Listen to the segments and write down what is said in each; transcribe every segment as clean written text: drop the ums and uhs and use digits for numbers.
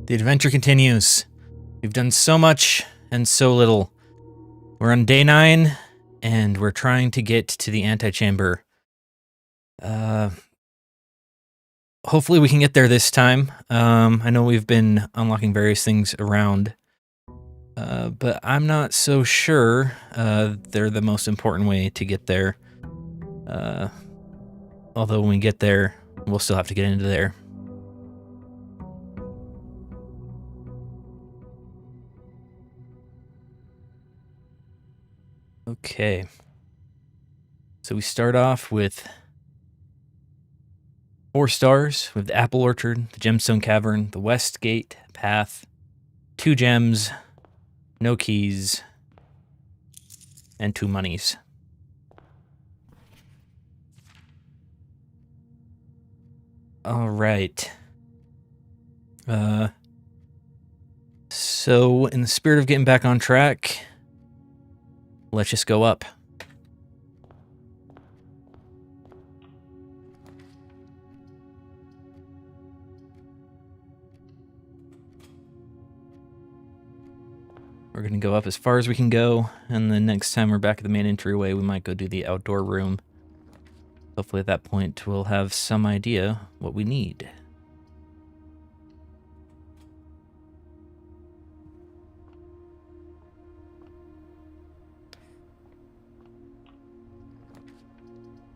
The adventure continues. We've done so much and so little. We're on day 9, and we're trying to get to the antechamber. Hopefully we can get there this time. I know we've been unlocking various things around, but I'm not so sure they're the most important way to get there. Although when we get there, we'll still have to get into there. Okay. So we start off with 4 stars with the Apple Orchard, the Gemstone Cavern, the West Gate Path, 2 gems, no keys, and 2 monies. All right. So in the spirit of getting back on track, let's just go up. We're going to go up as far as we can go, and the next time we're back at the main entryway, we might go do the outdoor room. Hopefully at that point, we'll have some idea what we need.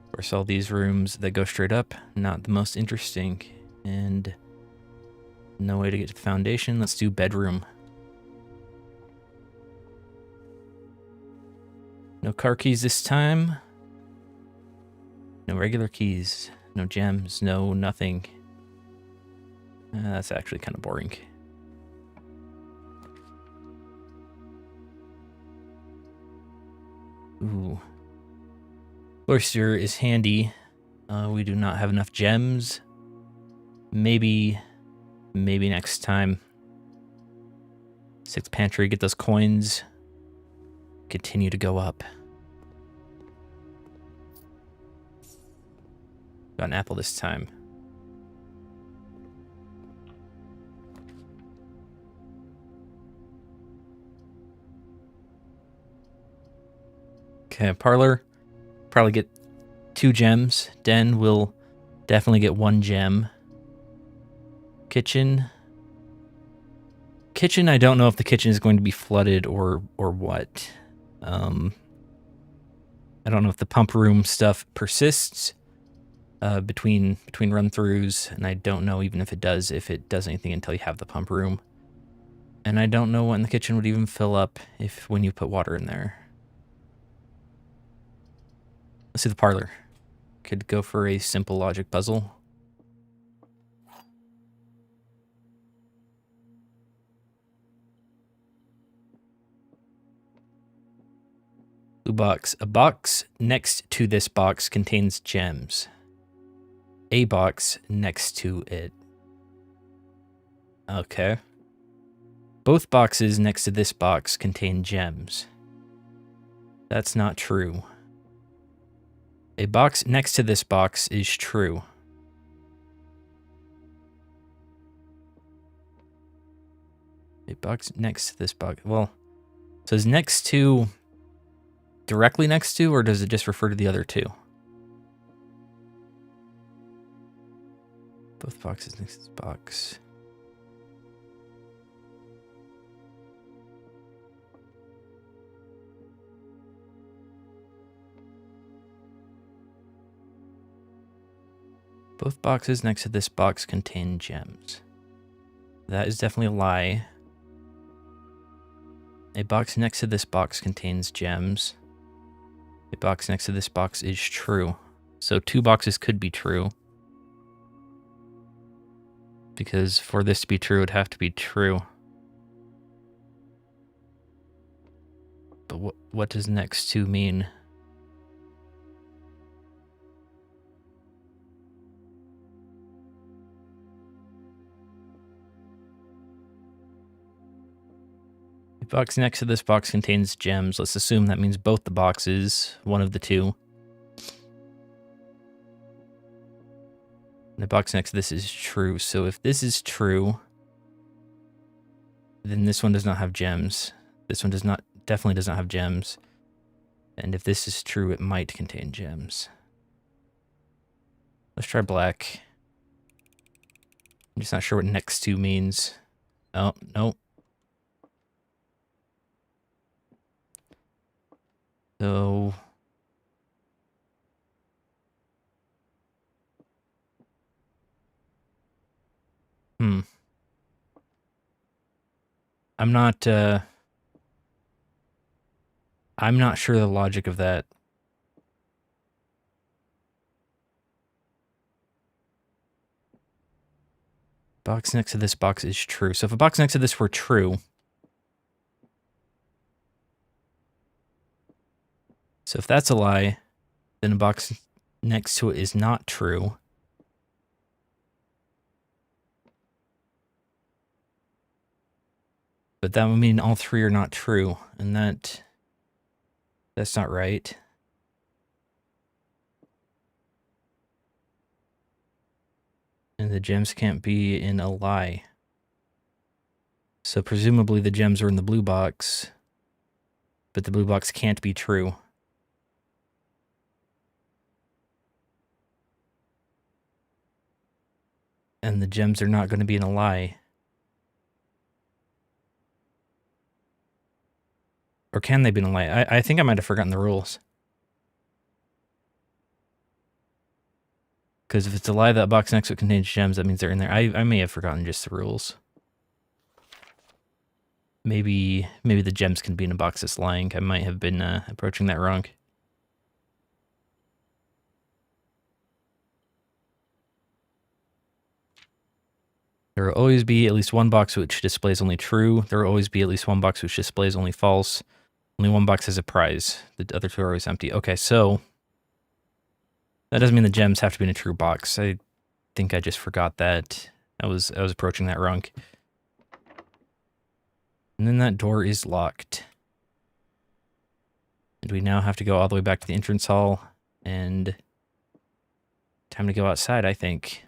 Of course, all these rooms that go straight up, not the most interesting. And no way to get to the foundation. Let's do bedroom. No car keys this time. No regular keys. No gems. No nothing. That's actually kind of boring. Ooh. Cloister is handy. We do not have enough gems. Maybe next time. 6th pantry, get those coins. Continue to go up. Got an apple this time. Okay, parlor. Probably get 2 gems. Den will definitely get 1 gem. Kitchen. Kitchen, I don't know if the kitchen is going to be flooded or what. I don't know if the pump room stuff persists between run-throughs, and I don't know even if it does anything until you have the pump room. And I don't know when the kitchen would even fill up when you put water in there. Let's see the parlor. Could go for a simple logic puzzle. Blue box. A box next to this box contains gems. A box next to it. Okay. Both boxes next to this box contain gems. That's not true. A box next to this box is true. A box next to this box. Well, so is next to directly next to, or does it just refer to the other 2? Both boxes next to this box. Both boxes next to this box contain gems. That is definitely a lie. A box next to this box contains gems. A box next to this box is true. So 2 boxes could be true. Because for this to be true, it'd have to be true. But what does next to mean? A box next to this box contains gems. Let's assume that means both the boxes, one of the 2. The box next to this is true. So if this is true, Then this one does not have gems. This one definitely does not have gems. And if this is true, it might contain gems. Let's try black. I'm just not sure what next to means. Oh, no. So... I'm not sure the logic of that. Box next to this box is true. So if a box next to this were true... So if that's a lie, then a box next to it is not true. But that would mean all three are not true, and that's not right. And the gems can't be in a lie. So presumably the gems are in the blue box, but the blue box can't be true. And the gems are not going to be in a lie. Or can they be in a lie? I think I might have forgotten the rules. Because if it's a lie that box next to it contains gems, that means they're in there. I may have forgotten just the rules. Maybe the gems can be in a box that's lying. I might have been approaching that wrong. There will always be at least one box which displays only true. There will always be at least one box which displays only false. Only one box has a prize. The other two are always empty. Okay, so that doesn't mean the gems have to be in a true box. I think I just forgot that. I was approaching that wrong. And then that door is locked. And we now have to go all the way back to the entrance hall. And time to go outside, I think.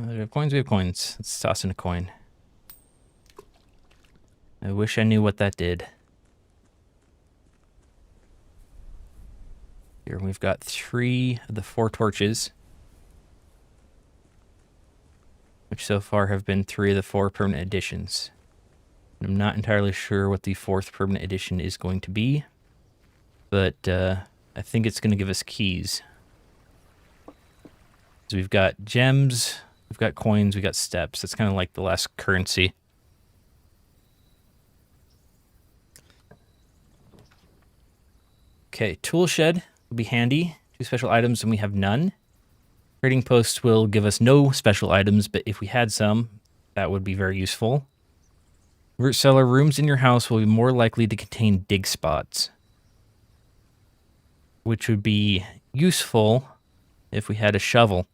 We have coins, we have coins. Let's toss in a coin. I wish I knew what that did. Here we've got 3 of the 4 torches. Which so far have been 3 of the 4 permanent additions. I'm not entirely sure what the 4th permanent addition is going to be. But I think it's going to give us keys. So we've got gems... We've got coins, we got steps. That's kind of like the last currency. Okay, tool shed will be handy. 2 special items and we have none. Trading post will give us no special items, but if we had some, that would be very useful. Root cellar rooms in your house will be more likely to contain dig spots, which would be useful if we had a shovel.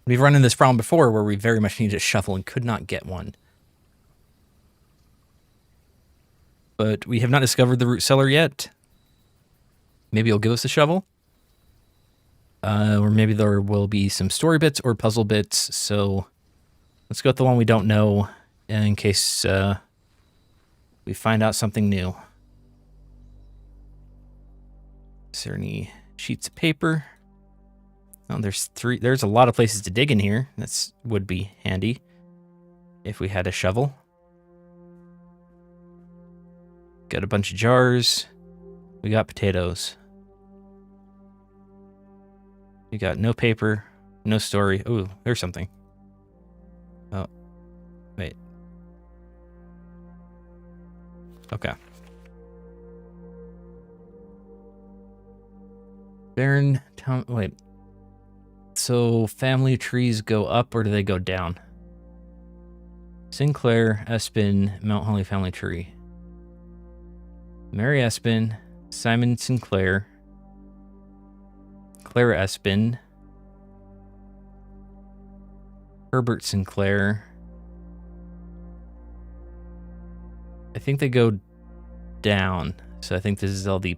We've run into this problem before where we very much needed a shovel and could not get one. But we have not discovered the root cellar yet. Maybe he'll give us a shovel. Or maybe there will be some story bits or puzzle bits. So let's go with the one we don't know in case we find out something new. Is there any sheets of paper? Oh, there's a lot of places to dig in here. That would be handy if we had a shovel. Got a bunch of jars. We got potatoes. We got no paper, no story. Ooh, there's something. Oh, wait. Okay. Barren town. Wait. So family trees go up or do they go down? Sinclair, Espin, Mount Holly family tree. Mary Espin, Simon Sinclair, Clara Espin, Herbert Sinclair. I think they go down. So I think this is all the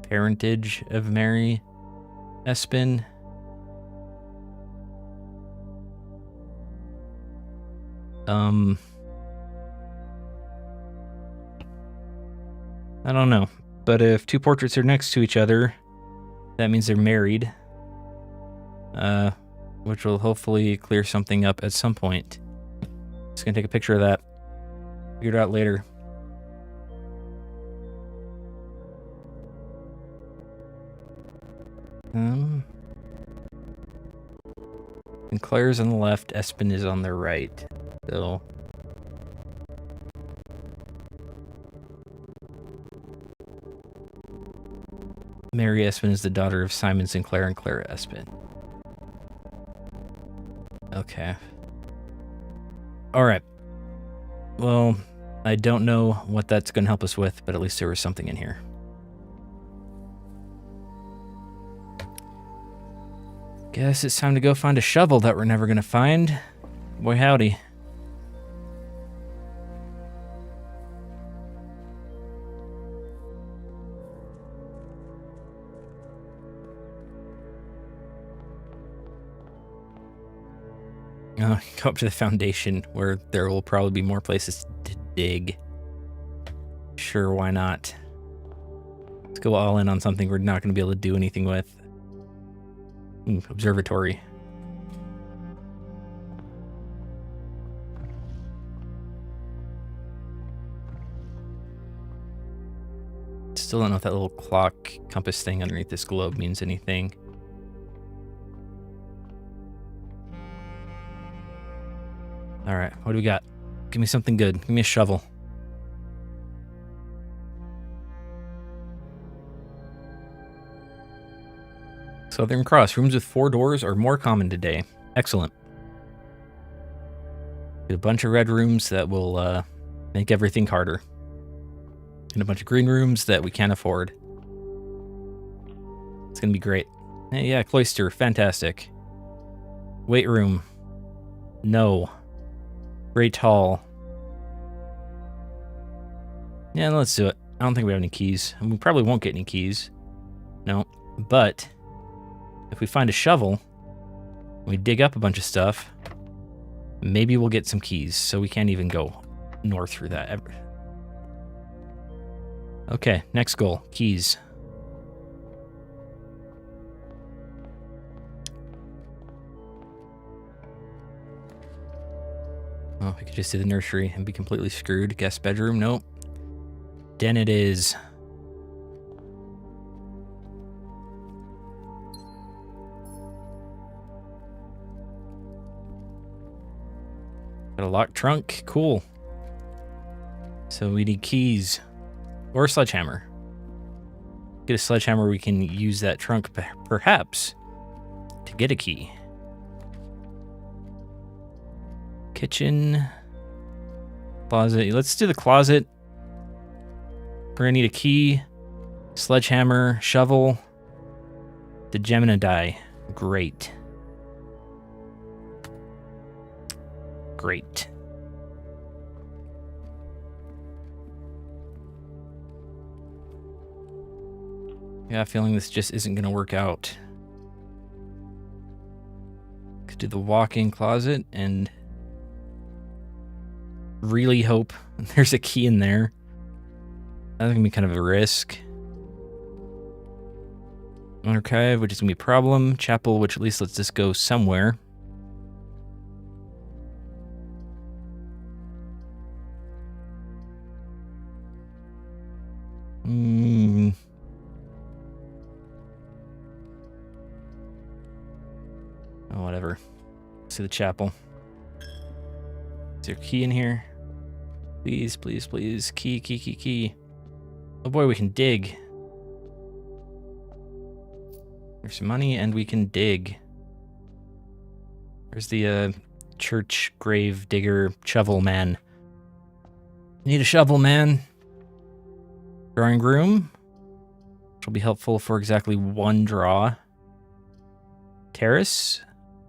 parentage of Mary Espin. I don't know. But if two portraits are next to each other, that means they're married. Which will hopefully clear something up at some point. Just gonna take a picture of that. Figure it out later. Sinclair's on the left, Espin is on the right. So Mary Espin is the daughter of Simon Sinclair and Clara Espin. Okay. Alright. Well, I don't know what that's going to help us with, but at least there was something in here. Guess it's time to go find a shovel that we're never going to find. Boy, howdy. Go up to the foundation where there will probably be more places to dig. Sure, why not? Let's go all in on something we're not going to be able to do anything with. Observatory. Still don't know if that little clock compass thing underneath this globe means anything. Alright, what do we got? Give me something good. Give me a shovel. Southern Cross. Rooms with 4 doors are more common today. Excellent. Get a bunch of red rooms that will make everything harder. And a bunch of green rooms that we can't afford. It's going to be great. Hey, yeah, cloister. Fantastic. Weight room. No. Great hall. Yeah, let's do it. I don't think we have any keys. And we probably won't get any keys. No. But if we find a shovel, we dig up a bunch of stuff, maybe we'll get some keys. So we can't even go north through that ever. Okay, next goal. Keys. Oh, we could just do the nursery and be completely screwed. Guest bedroom, nope. Den it is. Got a locked trunk, cool. So we need keys or a sledgehammer. Get a sledgehammer, we can use that trunk perhaps to get a key. Kitchen, closet. Let's do the closet. We're gonna need a key, sledgehammer, shovel, the gem and a die. Great. Great. Yeah, I have a feeling this just isn't gonna work out. Could do the walk-in closet and really hope there's a key in there. That's gonna be kind of a risk. Archive, which is gonna be a problem. Chapel, which at least lets this go somewhere. Oh, whatever. Let's see the chapel. Is there a key in here? Please, please, please. Key, key, key, key. Oh boy, we can dig. There's some money and we can dig. There's the church grave digger shovel man. Need a shovel, man. Drawing room, which will be helpful for exactly 1 draw. Terrace,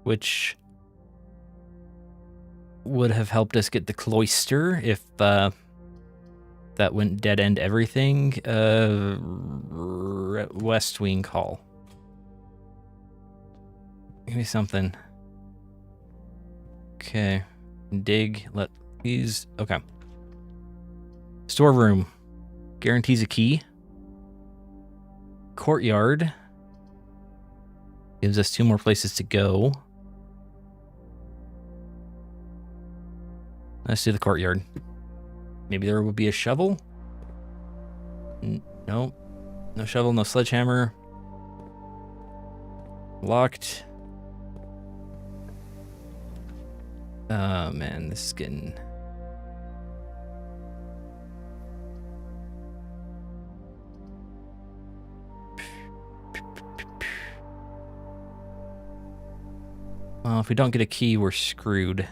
which would have helped us get the cloister if that wouldn't dead end everything. West Wing Hall. Give me something. Okay. Dig. Let these. Okay. Storeroom. Guarantees a key. Courtyard. Gives us 2 more places to go. Let's do the courtyard. Maybe there will be a shovel? No. No shovel, no sledgehammer. Locked. Oh man, this is getting... Well, if we don't get a key, we're screwed.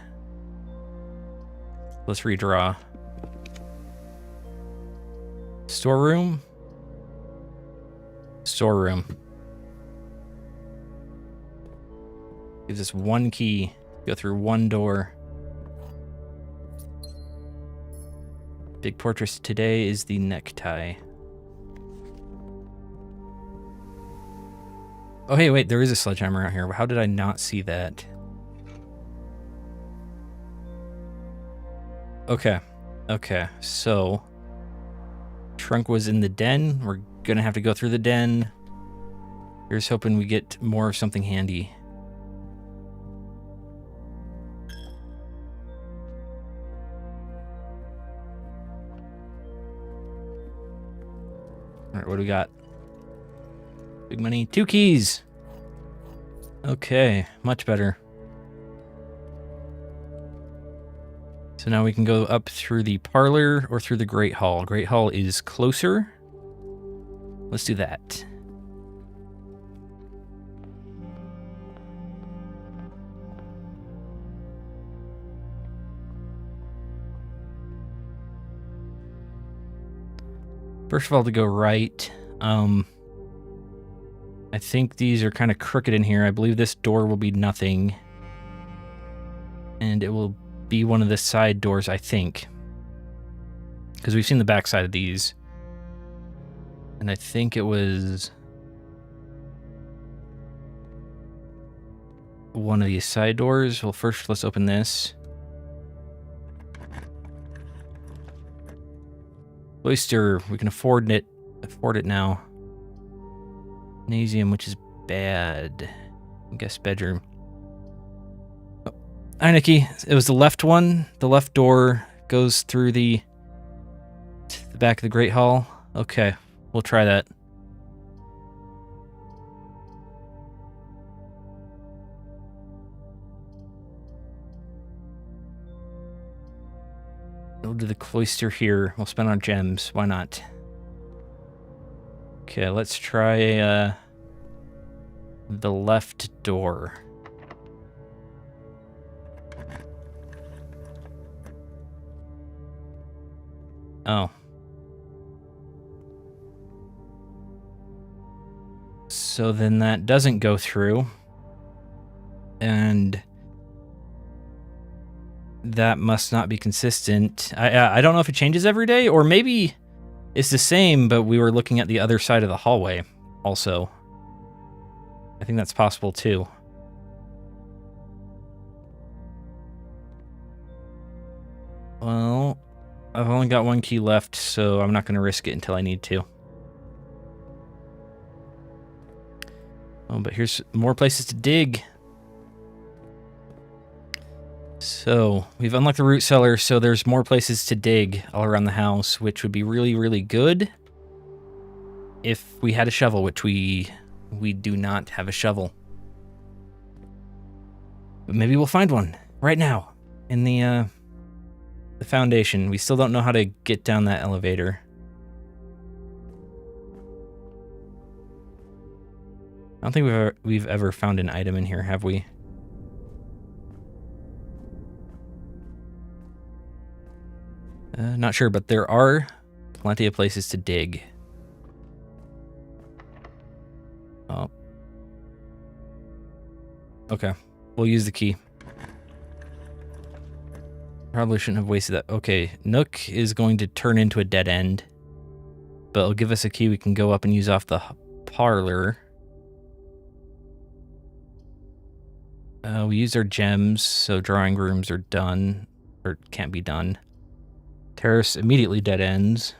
Let's redraw. Storeroom. Storeroom. Gives us 1 key. Go through 1 door. Big portrait today is the necktie. Oh, hey, wait, there is a sledgehammer out here. How did I not see that? Okay. Okay, so... Trunk was in the den. We're gonna have to go through the den. Here's hoping we get more of something handy. Alright, what do we got? Big money. 2 keys! Okay, much better. So now we can go up through the parlor or through the Great Hall. Great Hall is closer. Let's do that. First of all, to go right, I think these are kind of crooked in here. I believe this door will be nothing. And it will be one of the side doors, I think. Because we've seen the back side of these. And I think it was one of these side doors. Well, first, let's open this. Cloister, we can afford it now. Gymnasium, which is bad. Guest bedroom. Oh, hi, Nikki. It was the left one. The left door goes through the back of the Great Hall. Okay, we'll try that. We'll do the cloister here. We'll spend on gems. Why not? Okay, let's try the left door. Oh. So then that doesn't go through. And that must not be consistent. I don't know if it changes every day, or maybe it's the same, but we were looking at the other side of the hallway also. I think that's possible too. Well, I've only got 1 key left, so I'm not going to risk it until I need to. Oh, but here's more places to dig. So, we've unlocked the root cellar, so there's more places to dig all around the house, which would be really, really good if we had a shovel, which we do not have a shovel. But maybe we'll find one right now in the foundation. We still don't know how to get down that elevator. I don't think we've ever found an item in here, have we? Not sure, but there are plenty of places to dig. Oh. Okay, we'll use the key. Probably shouldn't have wasted that. Okay, Nook is going to turn into a dead end. But it'll give us a key we can go up and use off the parlor. We used our gems, so drawing rooms are done. Or can't be done. Terrace immediately dead ends.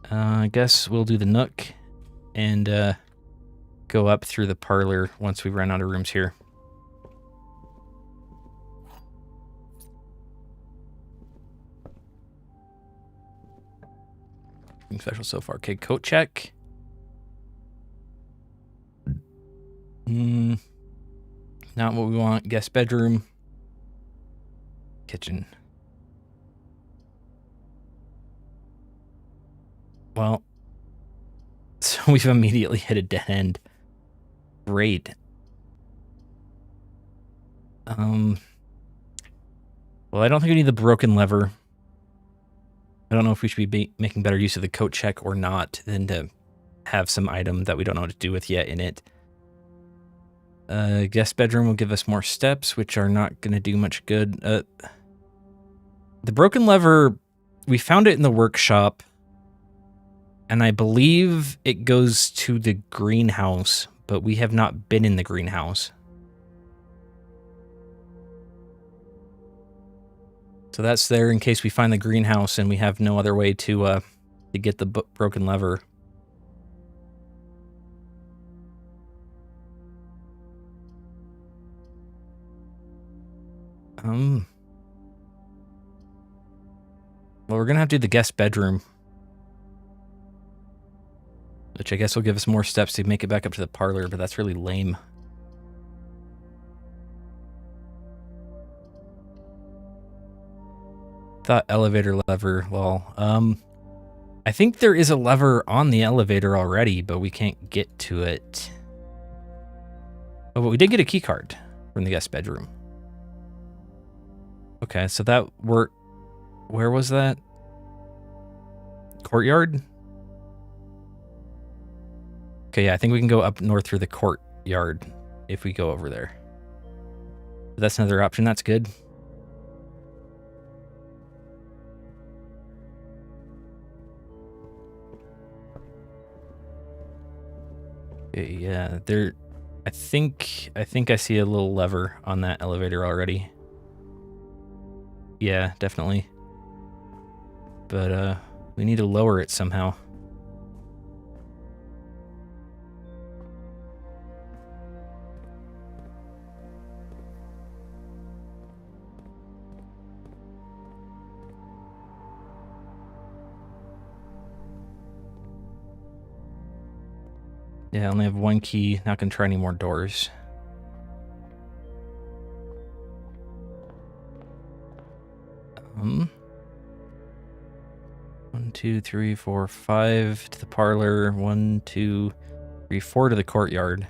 I guess we'll do the Nook and go up through the parlor once we run out of rooms here. Nothing special so far. Okay, coat check. Not what we want. Guest bedroom. Kitchen. Well, so we've immediately hit a dead end. Great. Well, I don't think we need the broken lever. I don't know if we should be making better use of the coat check or not than to have some item that we don't know what to do with yet in it. Guest bedroom will give us more steps, which are not going to do much good. The broken lever, we found it in the workshop, and I believe it goes to the greenhouse, but we have not been in the greenhouse. So that's there in case we find the greenhouse and we have no other way to get the broken lever. Well, we're gonna have to do the guest bedroom, which I guess will give us more steps to make it back up to the parlor, but that's really lame. Thought elevator lever, lol. I think there is a lever on the elevator already, but we can't get to it. Oh, but we did get a key card from the guest bedroom. Okay, so that where was that? Courtyard? Okay, yeah, I think we can go up north through the courtyard if we go over there. But that's another option, that's good. Okay, yeah, I think I see a little lever on that elevator already. Yeah, definitely. But we need to lower it somehow. Yeah, I only have one key. Not gonna try any more doors. One, two, three, four, 5 to the parlor. 1, 2, 3, 4 to the courtyard.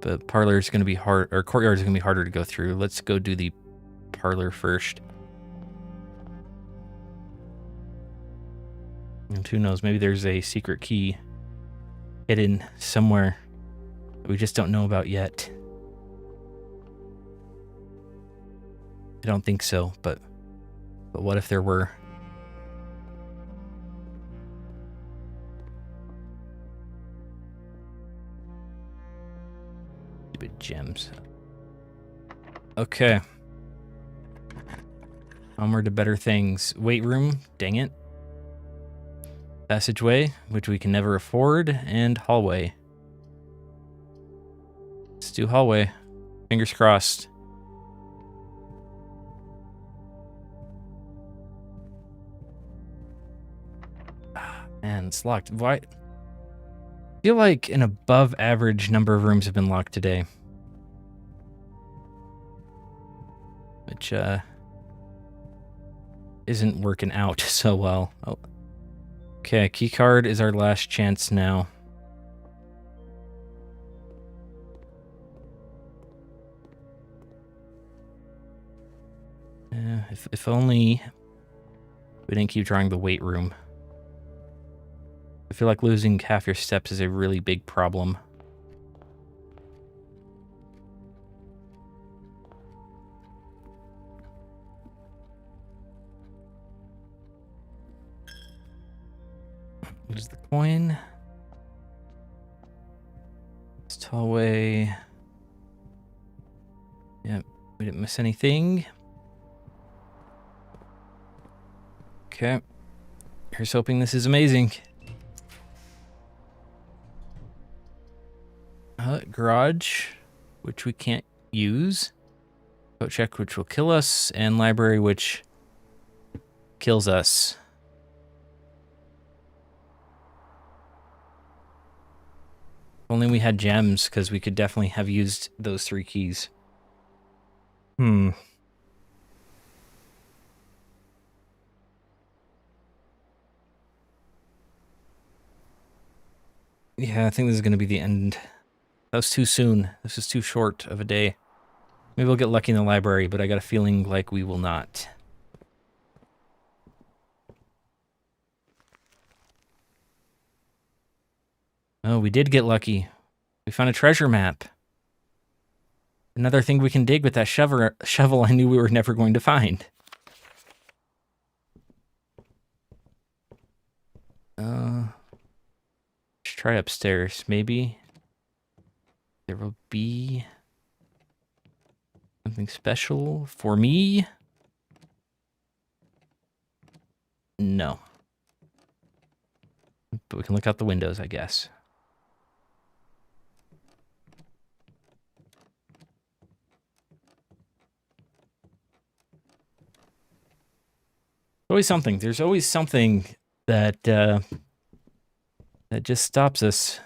But parlor's gonna be hard, or courtyard's gonna be harder to go through. Let's go do the parlor first. And who knows, maybe there's a secret key hidden somewhere that we just don't know about yet. I don't think so, but what if there were? Stupid gems. Okay. Onward to better things. Weight room, dang it. Passageway, which we can never afford, and hallway. Let's do hallway. Fingers crossed. Man, it's locked. Why? I feel like an above average number of rooms have been locked today. Which, isn't working out so well. Oh. Okay, keycard is our last chance now. If only we didn't keep drawing the weight room. I feel like losing half your steps is a really big problem. What is the coin? This hallway. Yep, we didn't miss anything. Okay. Here's hoping this is amazing. Garage, which we can't use. Coat check, which will kill us. And library, which kills us. If only we had gems, because we could definitely have used those 3 keys. Yeah, I think this is going to be the end. That was too soon. This is too short of a day. Maybe we'll get lucky in the library, but I got a feeling like we will not. Oh, we did get lucky. We found a treasure map. Another thing we can dig with that shovel I knew we were never going to find. Let's try upstairs. Maybe there will be something special for me. No. But we can look out the windows, I guess. Always something. There's always something that that just stops us.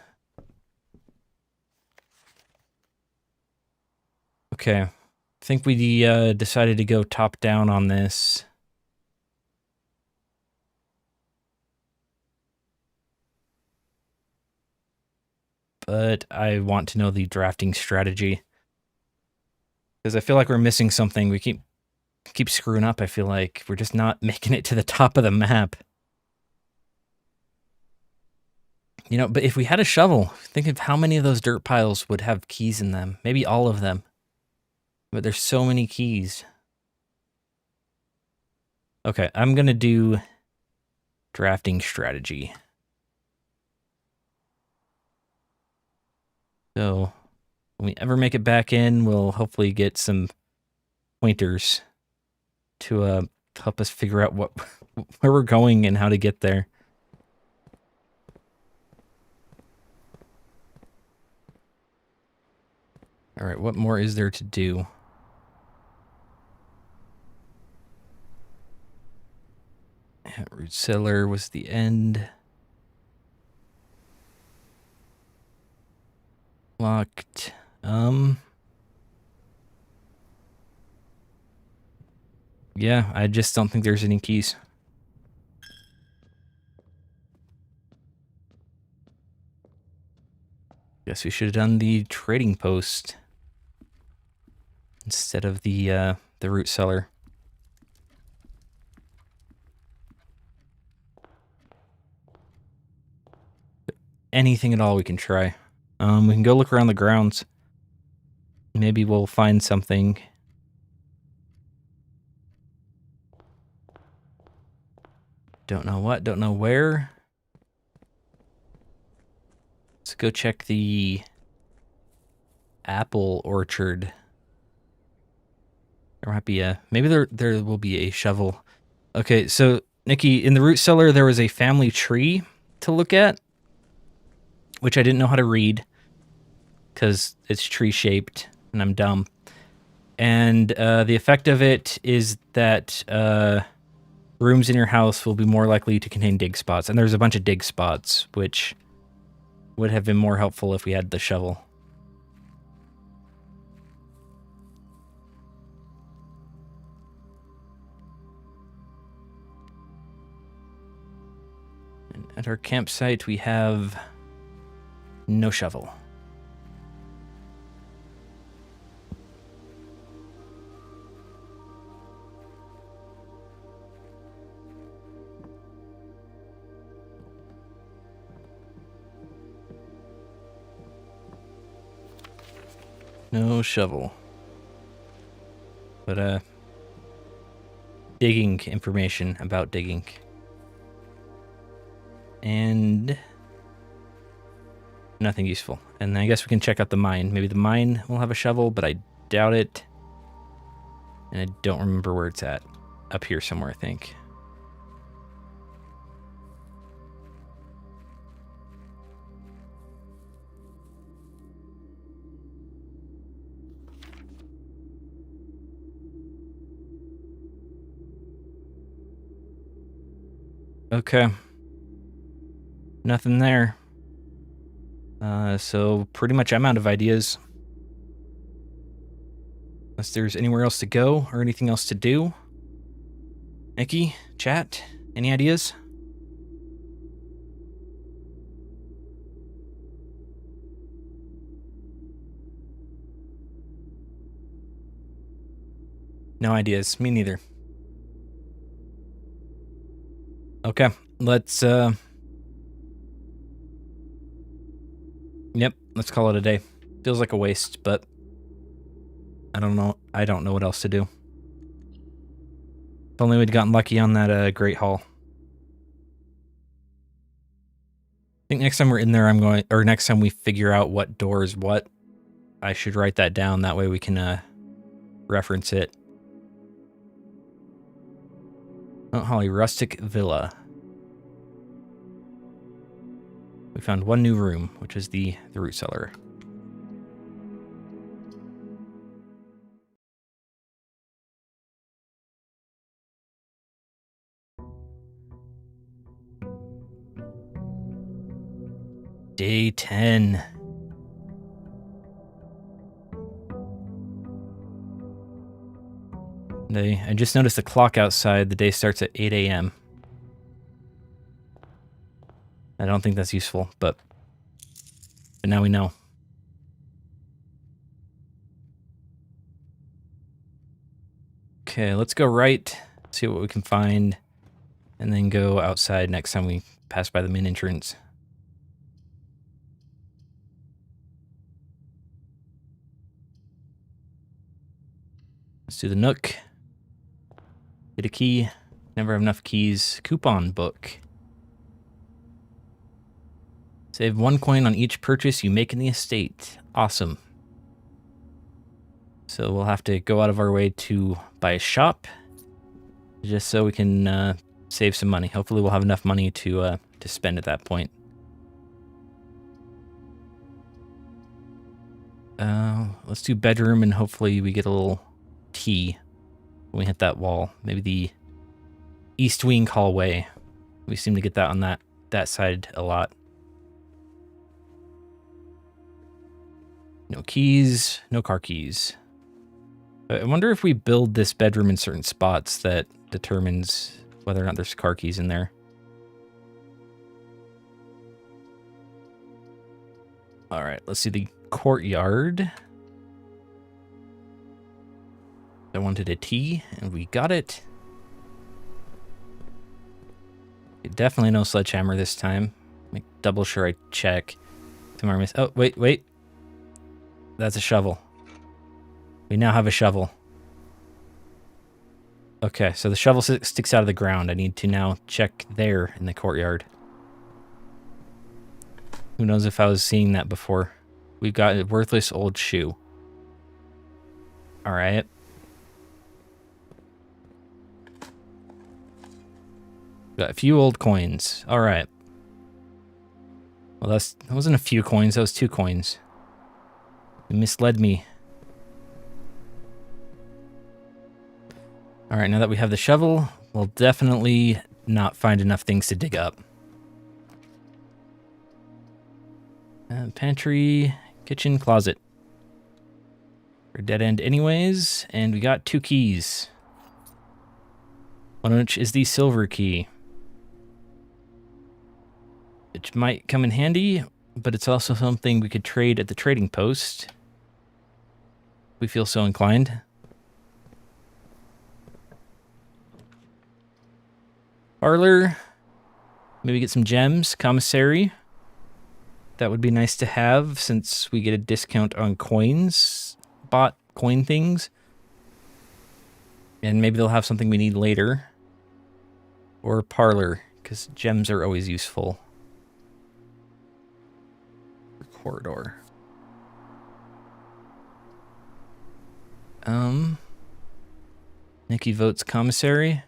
Okay. I think we decided to go top down on this. But I want to know the drafting strategy. Because I feel like we're missing something. We keep screwing up, I feel like. We're just not making it to the top of the map. You know, but if we had a shovel, think of how many of those dirt piles would have keys in them. Maybe all of them. But there's so many keys. Okay, I'm going to do drafting strategy. So, when we ever make it back in, we'll hopefully get some pointers to help us figure out where we're going and how to get there. All right, what more is there to do? Root cellar was the end. Locked. Yeah, I just don't think there's any keys. Guess we should have done the trading post instead of the root cellar. Anything at all we can try. We can go look around the grounds. Maybe we'll find something. Don't know what, don't know where. Let's go check the apple orchard. There might be maybe there will be a shovel. Okay, so Nikki, in the root cellar there was a family tree to look at, which I didn't know how to read because it's tree shaped and I'm dumb. And the effect of it is that rooms in your house will be more likely to contain dig spots. And there's a bunch of dig spots, which would have been more helpful if we had the shovel. And at our campsite, we have no shovel. No shovel. But, digging information about digging. and nothing useful. And I guess we can check out the mine. Maybe the mine will have a shovel, but I doubt it. And I don't remember where it's at. Up here somewhere, I think. Okay. Nothing there. So pretty much I'm out of ideas. Unless there's anywhere else to go or anything else to do. Nikki, chat, any ideas? No ideas. Me neither. Okay, let's yep, let's call it a day. Feels like a waste, but I don't know what else to do. If only we'd gotten lucky on that Great Hall. I think next time we're in there next time we figure out what door is what, I should write that down, that way we can reference it. Mount Holly Rustic Villa. We found one new room, which is the root cellar. Day 10. I just noticed the clock outside. The day starts at 8 a.m. I don't think that's useful, but now we know. Okay, let's go right, see what we can find, and then go outside next time we pass by the main entrance. Let's do the Nook. Get a key. Never have enough keys. Coupon book. Save 1 coin on each purchase you make in the estate. Awesome. So we'll have to go out of our way to buy a shop, just so we can save some money. Hopefully we'll have enough money to spend at that point. Let's do bedroom, and hopefully we get a little tea when we hit that wall. Maybe the east wing hallway. We seem to get that on that side a lot. No keys, no car keys. I wonder if we build this bedroom in certain spots that determines whether or not there's car keys in there. All right, let's see the courtyard. I wanted a tea, and we got it. Definitely no sledgehammer this time. Make double sure I check. Tomorrow miss. Oh, wait. That's a shovel. We now have a shovel. Okay, so the shovel sticks out of the ground. I need to now check there in the courtyard. Who knows if I was seeing that before. We've got a worthless old shoe. All right. Got a few old coins. All right. Well, that wasn't a few coins. That was 2 coins. You misled me. All right, now that we have the shovel, we'll definitely not find enough things to dig up. Pantry, kitchen, closet. We're dead end anyways, and we got 2 keys. One of which is the silver key, which might come in handy, but it's also something we could trade at the trading post. We feel so inclined. Parlor. Maybe get some gems. Commissary. That would be nice to have since we get a discount on coins. Bought coin things. And maybe they'll have something we need later. Or parlor, because gems are always useful. corridor. Nikki votes commissary.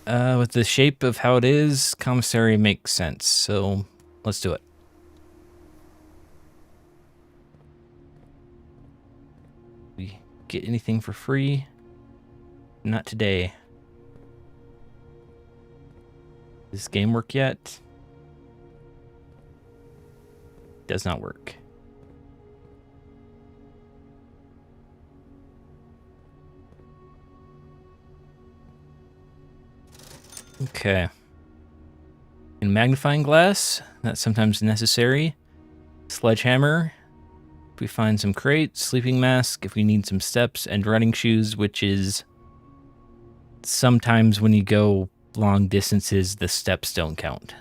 With the shape of how it is, commissary makes sense, so let's do it. We get anything for free? Not today. Does this game work yet? Does not work. Okay. And magnifying glass, that's sometimes necessary. Sledgehammer, if we find some crates. Sleeping mask, if we need some steps. And running shoes, which is sometimes when you go long distances, the steps don't count.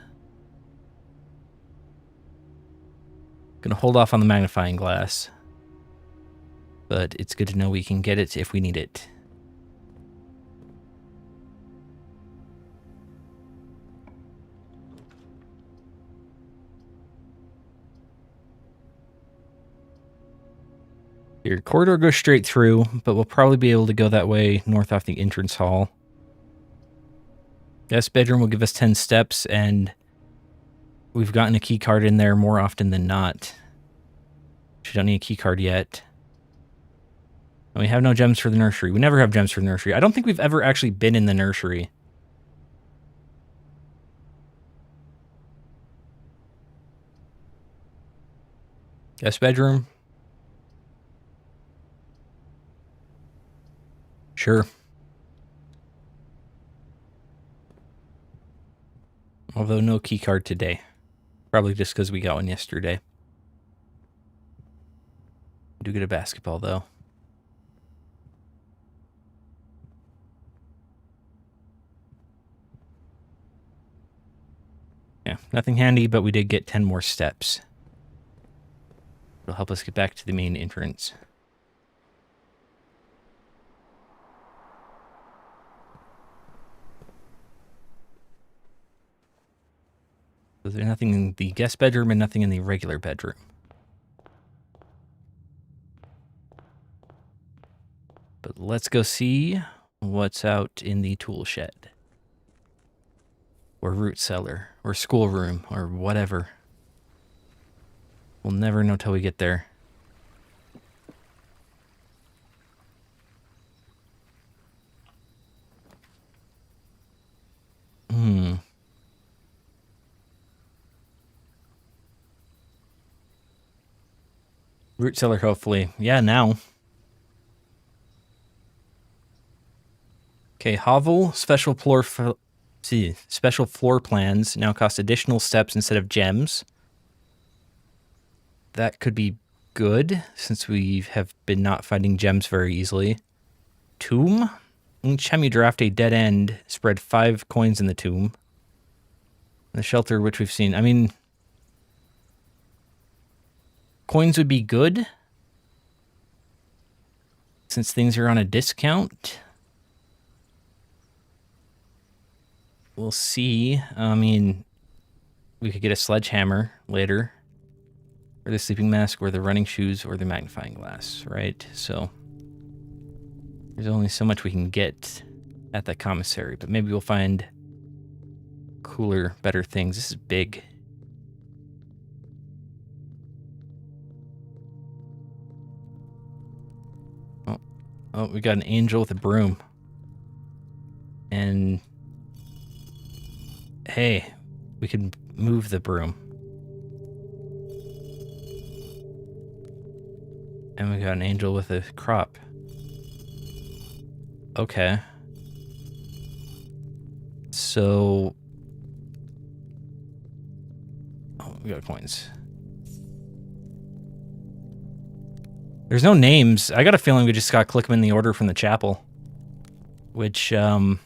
Gonna hold off on the magnifying glass. But it's good to know we can get it if we need it. Your corridor goes straight through, but we'll probably be able to go that way north off the entrance hall. Guest bedroom will give us 10 steps, and we've gotten a key card in there more often than not. We don't need a key card yet. And we have no gems for the nursery. We never have gems for the nursery. I don't think we've ever actually been in the nursery. Guest bedroom. Sure. Although no key card today. Probably just because we got one yesterday. Do get a basketball, though. Yeah, nothing handy, but we did get 10 more steps. It'll help us get back to the main entrance. So there's nothing in the guest bedroom and nothing in the regular bedroom. But let's go see what's out in the tool shed. Or root cellar. Or schoolroom. Or whatever. We'll never know till we get there. Root cellar, hopefully. Yeah, now. Okay, hovel, special floor plans now cost additional steps instead of gems. That could be good, since we have been not finding gems very easily. Tomb. Each time you draft a dead end, spread 5 coins in the tomb. The shelter, which we've seen. I mean, coins would be good, since things are on a discount. We'll see. I mean, we could get a sledgehammer later. Or the sleeping mask, or the running shoes, or the magnifying glass, right? So there's only so much we can get at that commissary, but maybe we'll find cooler, better things. This is big. Oh, we got an angel with a broom. And hey, we can move the broom. And we got an angel with a crop. Okay. So... oh, we got coins. There's no names. I got a feeling we just gotta click them in the order from the chapel. Which, I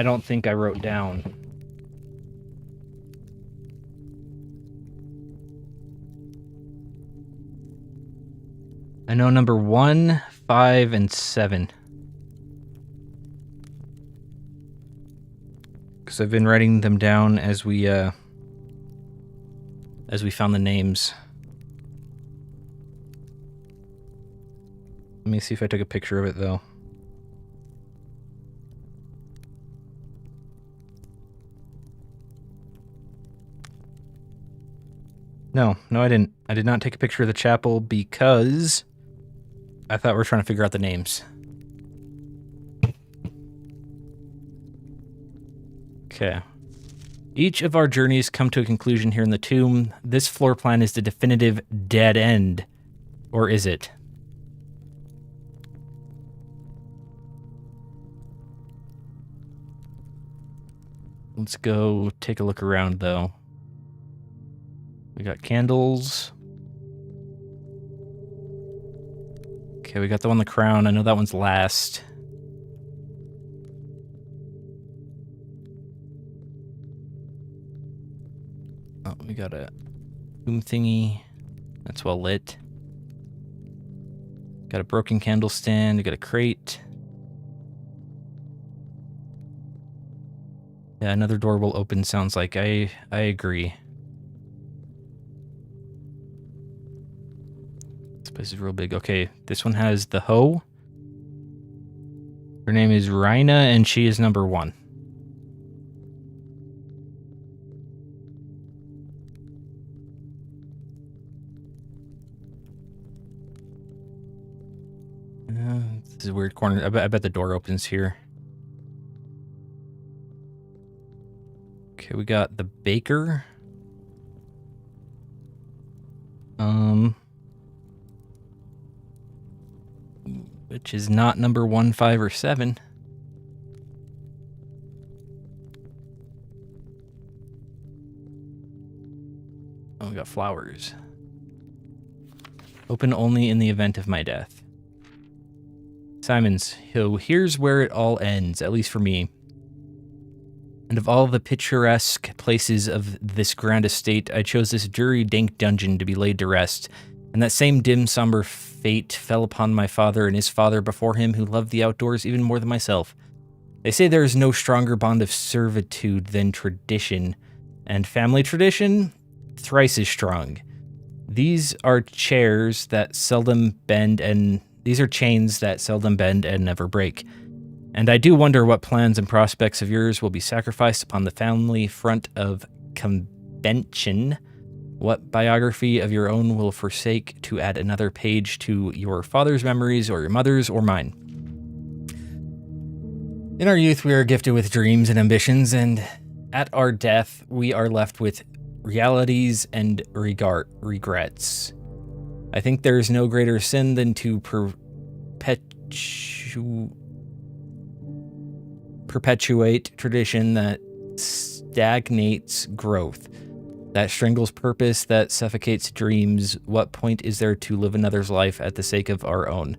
don't think I wrote down. I know number 1, 5, and 7. because I've been writing them down as we found the names. Let me see if I took a picture of it, though. No, I didn't. I did not take a picture of the chapel because I thought we were trying to figure out the names. Okay. Each of our journeys come to a conclusion here in the tomb. This floor plan is the definitive dead end. Or is it? Let's go take a look around, though. We got candles. Okay, we got the one on the crown. I know that one's last. Oh, we got a tomb thingy. That's well lit. Got a broken candle stand. We got a crate. Yeah, another door will open, sounds like. I agree. This place is real big. Okay, this one has the hoe. Her name is Rhina, and she is number 1. This is a weird corner. I bet the door opens here. Okay, we got the baker. Which is not number 1, 5, or 7. Oh, we got flowers. Open only in the event of my death. Simons, so here's where it all ends, at least for me. And of all the picturesque places of this grand estate, I chose this dreary, dank dungeon to be laid to rest. And that same dim, somber fate fell upon my father and his father before him, who loved the outdoors even more than myself. They say there is no stronger bond of servitude than tradition, and family tradition, thrice as strong. These are chains that seldom bend and never break. And I do wonder what plans and prospects of yours will be sacrificed upon the family front of convention. What biography of your own will forsake to add another page to your father's memories, or your mother's, or mine? In our youth, we are gifted with dreams and ambitions, and at our death, we are left with realities and regrets. I think there is no greater sin than to perpetuate tradition that stagnates growth, that strangles purpose, that suffocates dreams. What point is there to live another's life at the sake of our own?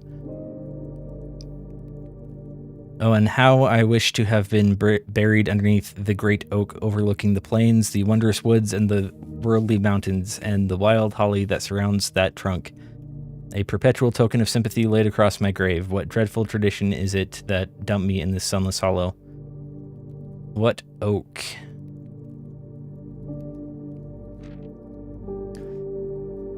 Oh, and how I wish to have been buried underneath the great oak overlooking the plains, the wondrous woods, and the worldly mountains, and the wild holly that surrounds that trunk. A perpetual token of sympathy laid across my grave. What dreadful tradition is it that dumped me in this sunless hollow? What oak?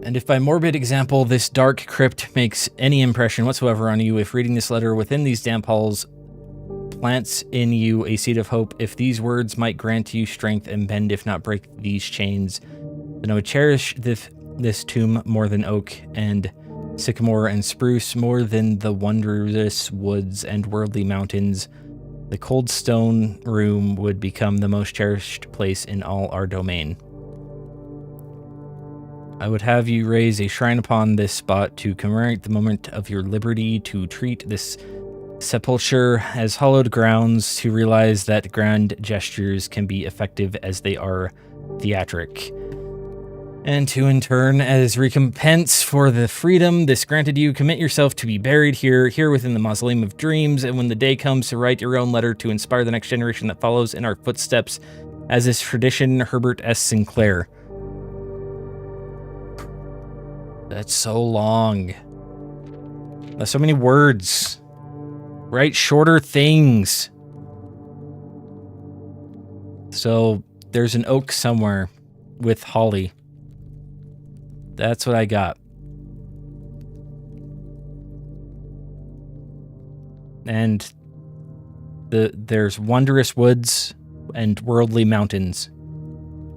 And if by morbid example this dark crypt makes any impression whatsoever on you, if reading this letter within these damp halls plants in you a seed of hope, if these words might grant you strength and bend, if not break these chains, then I would cherish this tomb more than oak and sycamore and spruce, more than the wondrous woods and worldly mountains. The cold stone room would become the most cherished place in all our domain. I would have you raise a shrine upon this spot to commemorate the moment of your liberty, to treat this sepulture as hallowed grounds, to realize that grand gestures can be effective as they are theatric. And to, in turn, as recompense for the freedom this granted you, commit yourself to be buried here within the mausoleum of dreams, and when the day comes to write your own letter to inspire the next generation that follows in our footsteps, as is tradition, Herbert S. Sinclair. That's so long. That's so many words. Write shorter things. So there's an oak somewhere with holly. That's what I got. And there's wondrous woods and worldly mountains.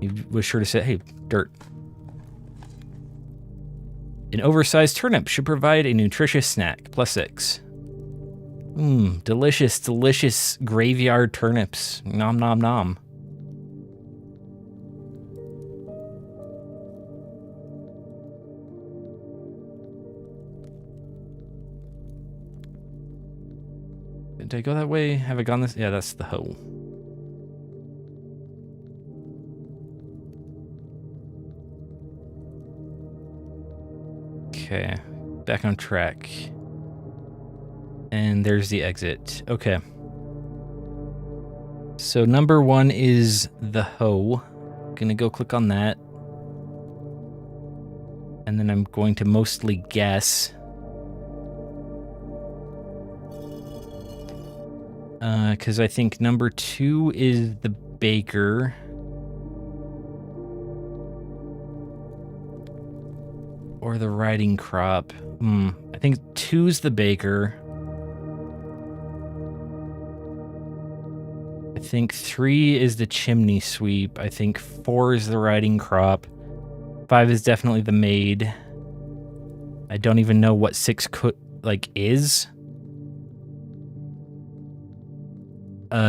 He was sure to say, hey, dirt. An oversized turnip should provide a nutritious snack. +6. Delicious, delicious graveyard turnips. Nom nom nom. Did I go that way? Have I gone this? Yeah, that's the hoe. Okay, back on track. And there's the exit. Okay. So number 1 is the hoe. Gonna go click on that. And then I'm going to mostly guess. Because I think number 2 is the baker. Or the riding crop. I think 2's the baker. I think 3 is the chimney sweep. I think 4 is the riding crop. 5 is definitely the maid. I don't even know what 6 is.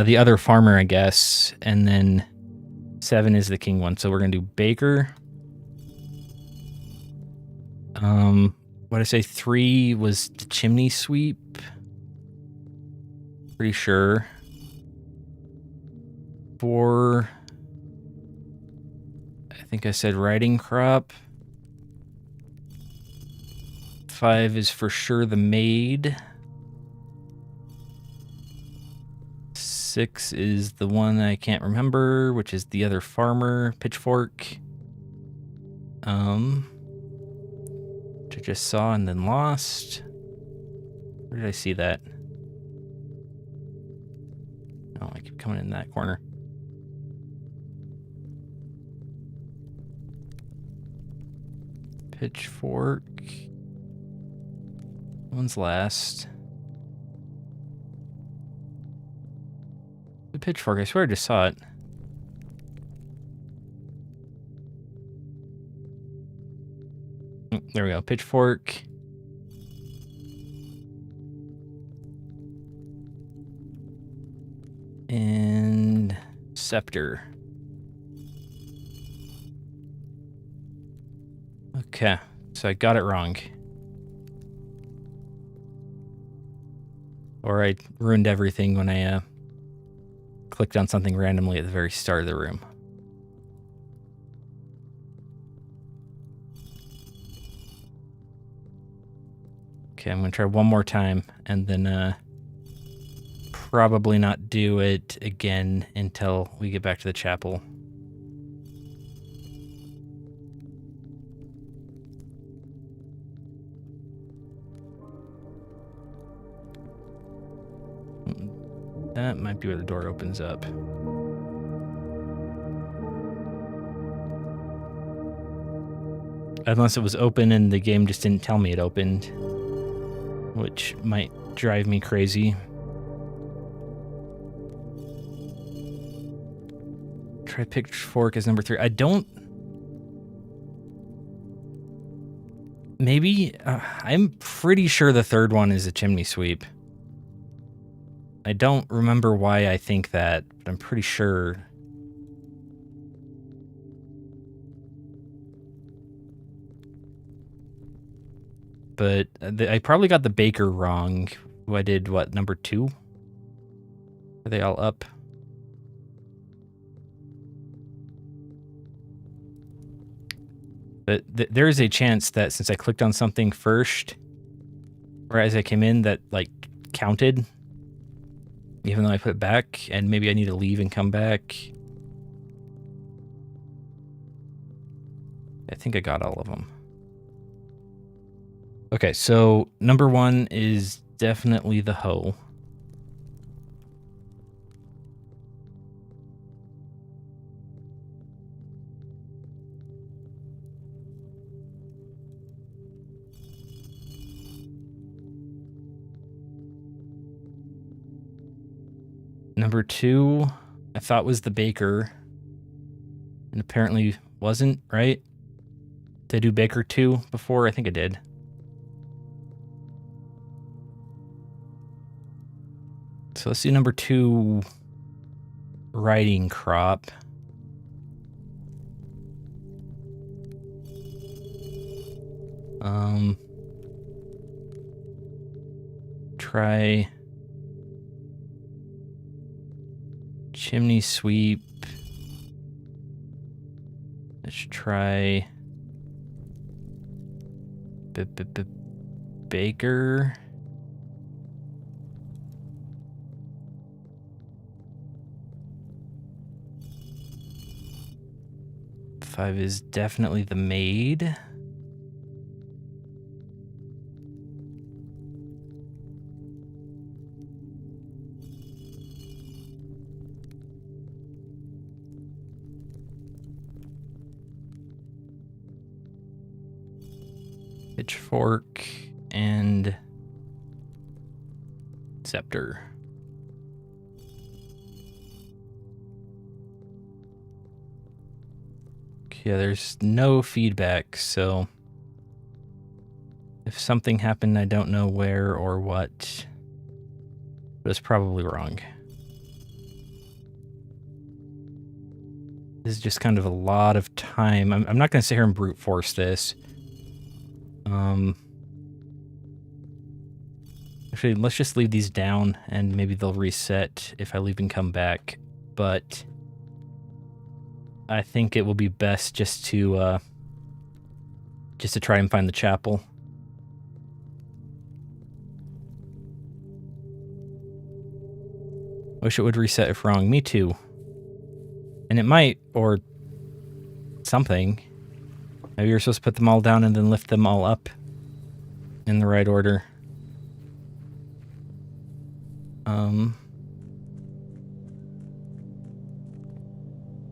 The other farmer, I guess. And then 7 is the king one. So we're going to do baker. What did I say? 3 was the chimney sweep. Pretty sure. 4. I think I said riding crop. 5 is for sure the maid. 6 is the one I can't remember, which is the other farmer, pitchfork. Which I just saw and then lost. Where did I see that? Oh, I keep coming in that corner. Pitchfork. One's last. The pitchfork, I swear I just saw it. There we go, pitchfork. And scepter. Okay, so I got it wrong. Or I ruined everything when I clicked on something randomly at the very start of the room. Okay, I'm going to try one more time and then probably not do it again until we get back to the chapel. That might be where the door opens up. Unless it was open and the game just didn't tell me it opened, which might drive me crazy. Try pitchfork as number 3. I don't... Maybe... I'm pretty sure the third one is a chimney sweep. I don't remember why I think that, but I'm pretty sure. But I probably got the baker wrong. Who I did, what, number 2? Are they all up? But there is a chance that since I clicked on something first, or as I came in, that, like, counted. Even though I put it back, and maybe I need to leave and come back. I think I got all of them. Okay, so number 1 is definitely the hoe. Number 2, I thought was the baker. And apparently wasn't, right? Did I do baker 2 before? I think I did. So let's do number 2, riding crop. Try chimney sweep. Let's try baker. Five is definitely the maid. Pitchfork and scepter. Yeah, there's no feedback, so if something happened, I don't know where or what, but it's probably wrong. This is just kind of a lot of time. I'm not going to sit here and brute force this. Actually, let's just leave these down, and maybe they'll reset if I leave and come back, but I think it will be best just to try and find the chapel. Wish it would reset if wrong. Me too. And it might, or something. Maybe you're supposed to put them all down and then lift them all up in the right order.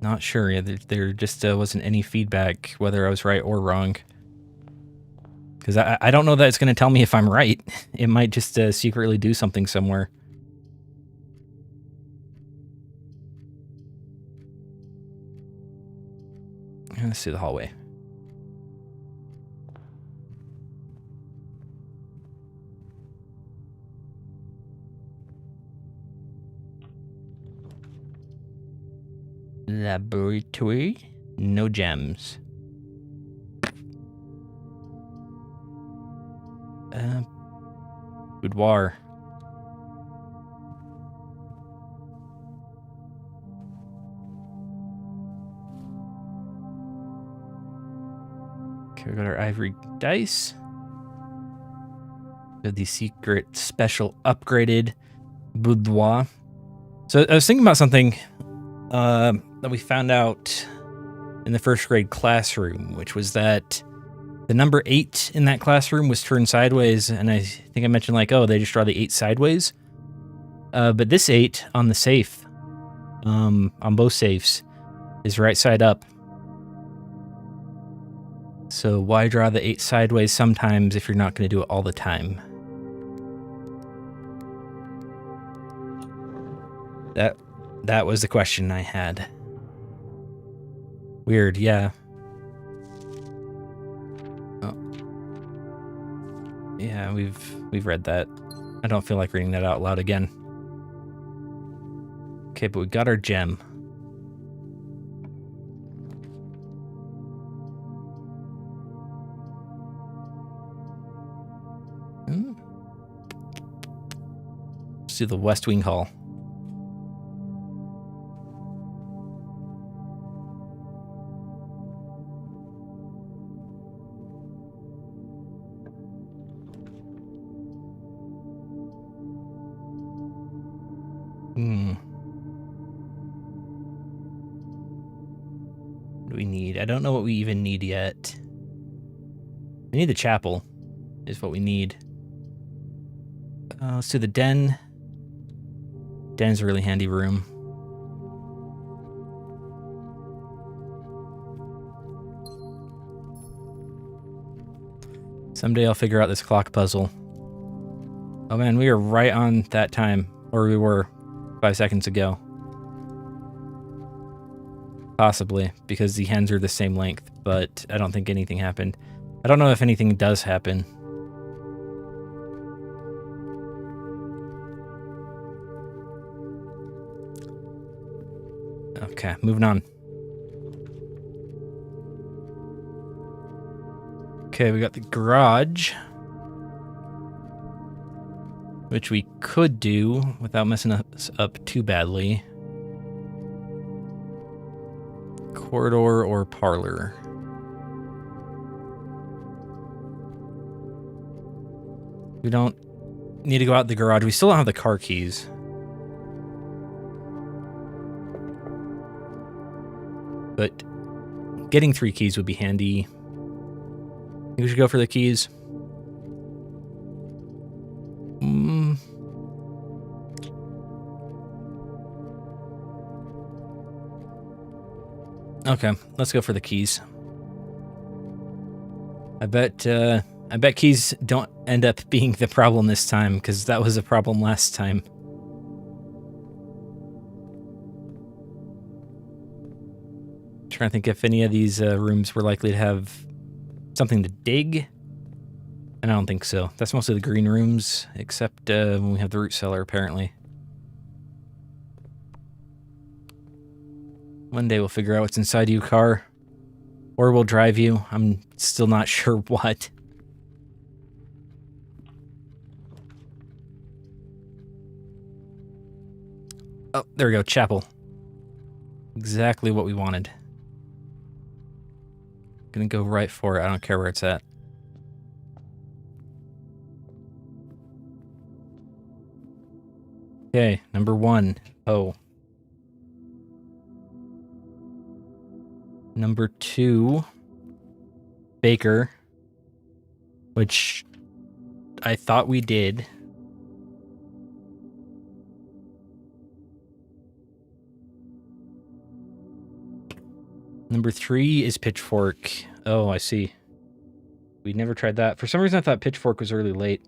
Not sure. Yeah, there just wasn't any feedback whether I was right or wrong. Because I don't know that it's going to tell me if I'm right. It might just secretly do something somewhere. Let's see the hallway. Laboratory, no gems. Boudoir. Okay, we got our ivory dice. We have the secret special upgraded boudoir. So I was thinking about something that we found out in the first grade classroom, which was that the number 8 in that classroom was turned sideways, and I think I mentioned like, oh, they just draw the 8 sideways. But this 8 on the safe, on both safes, is right side up. So why draw the 8 sideways sometimes if you're not going to do it all the time? That was the question I had. Weird, yeah. Oh. Yeah, we've read that. I don't feel like reading that out loud again. Okay, but we got our gem. Let's do the West Wing Hall. What do we need? I don't know what we even need yet. We need the chapel, is what we need. Let's do the den. Den's a really handy room. Someday I'll figure out this clock puzzle. Oh man, we are right on that time. Or we were. 5 seconds ago. Possibly, because the hens are the same length, but I don't think anything happened. I don't know if anything does happen. Okay, moving on. Okay, we got the garage, which we could do without messing us up too badly. Corridor or parlor? We don't need to go out the garage. We still don't have the car keys. But getting 3 keys would be handy. I think we should go for the keys. Okay, let's go for the keys. I bet keys don't end up being the problem this time, because that was a problem last time. Trying to think if any of these rooms were likely to have something to dig. And I don't think so. That's mostly the green rooms, except when we have the root cellar, apparently. One day we'll figure out what's inside you, car. Or we'll drive you. I'm still not sure what. Oh, there we go, chapel. Exactly what we wanted. Gonna go right for it. I don't care where it's at. Okay, number 1. Oh. Number 2. Baker. Which I thought we did. Number 3 is pitchfork. Oh, I see. We never tried that. For some reason, I thought pitchfork was really late.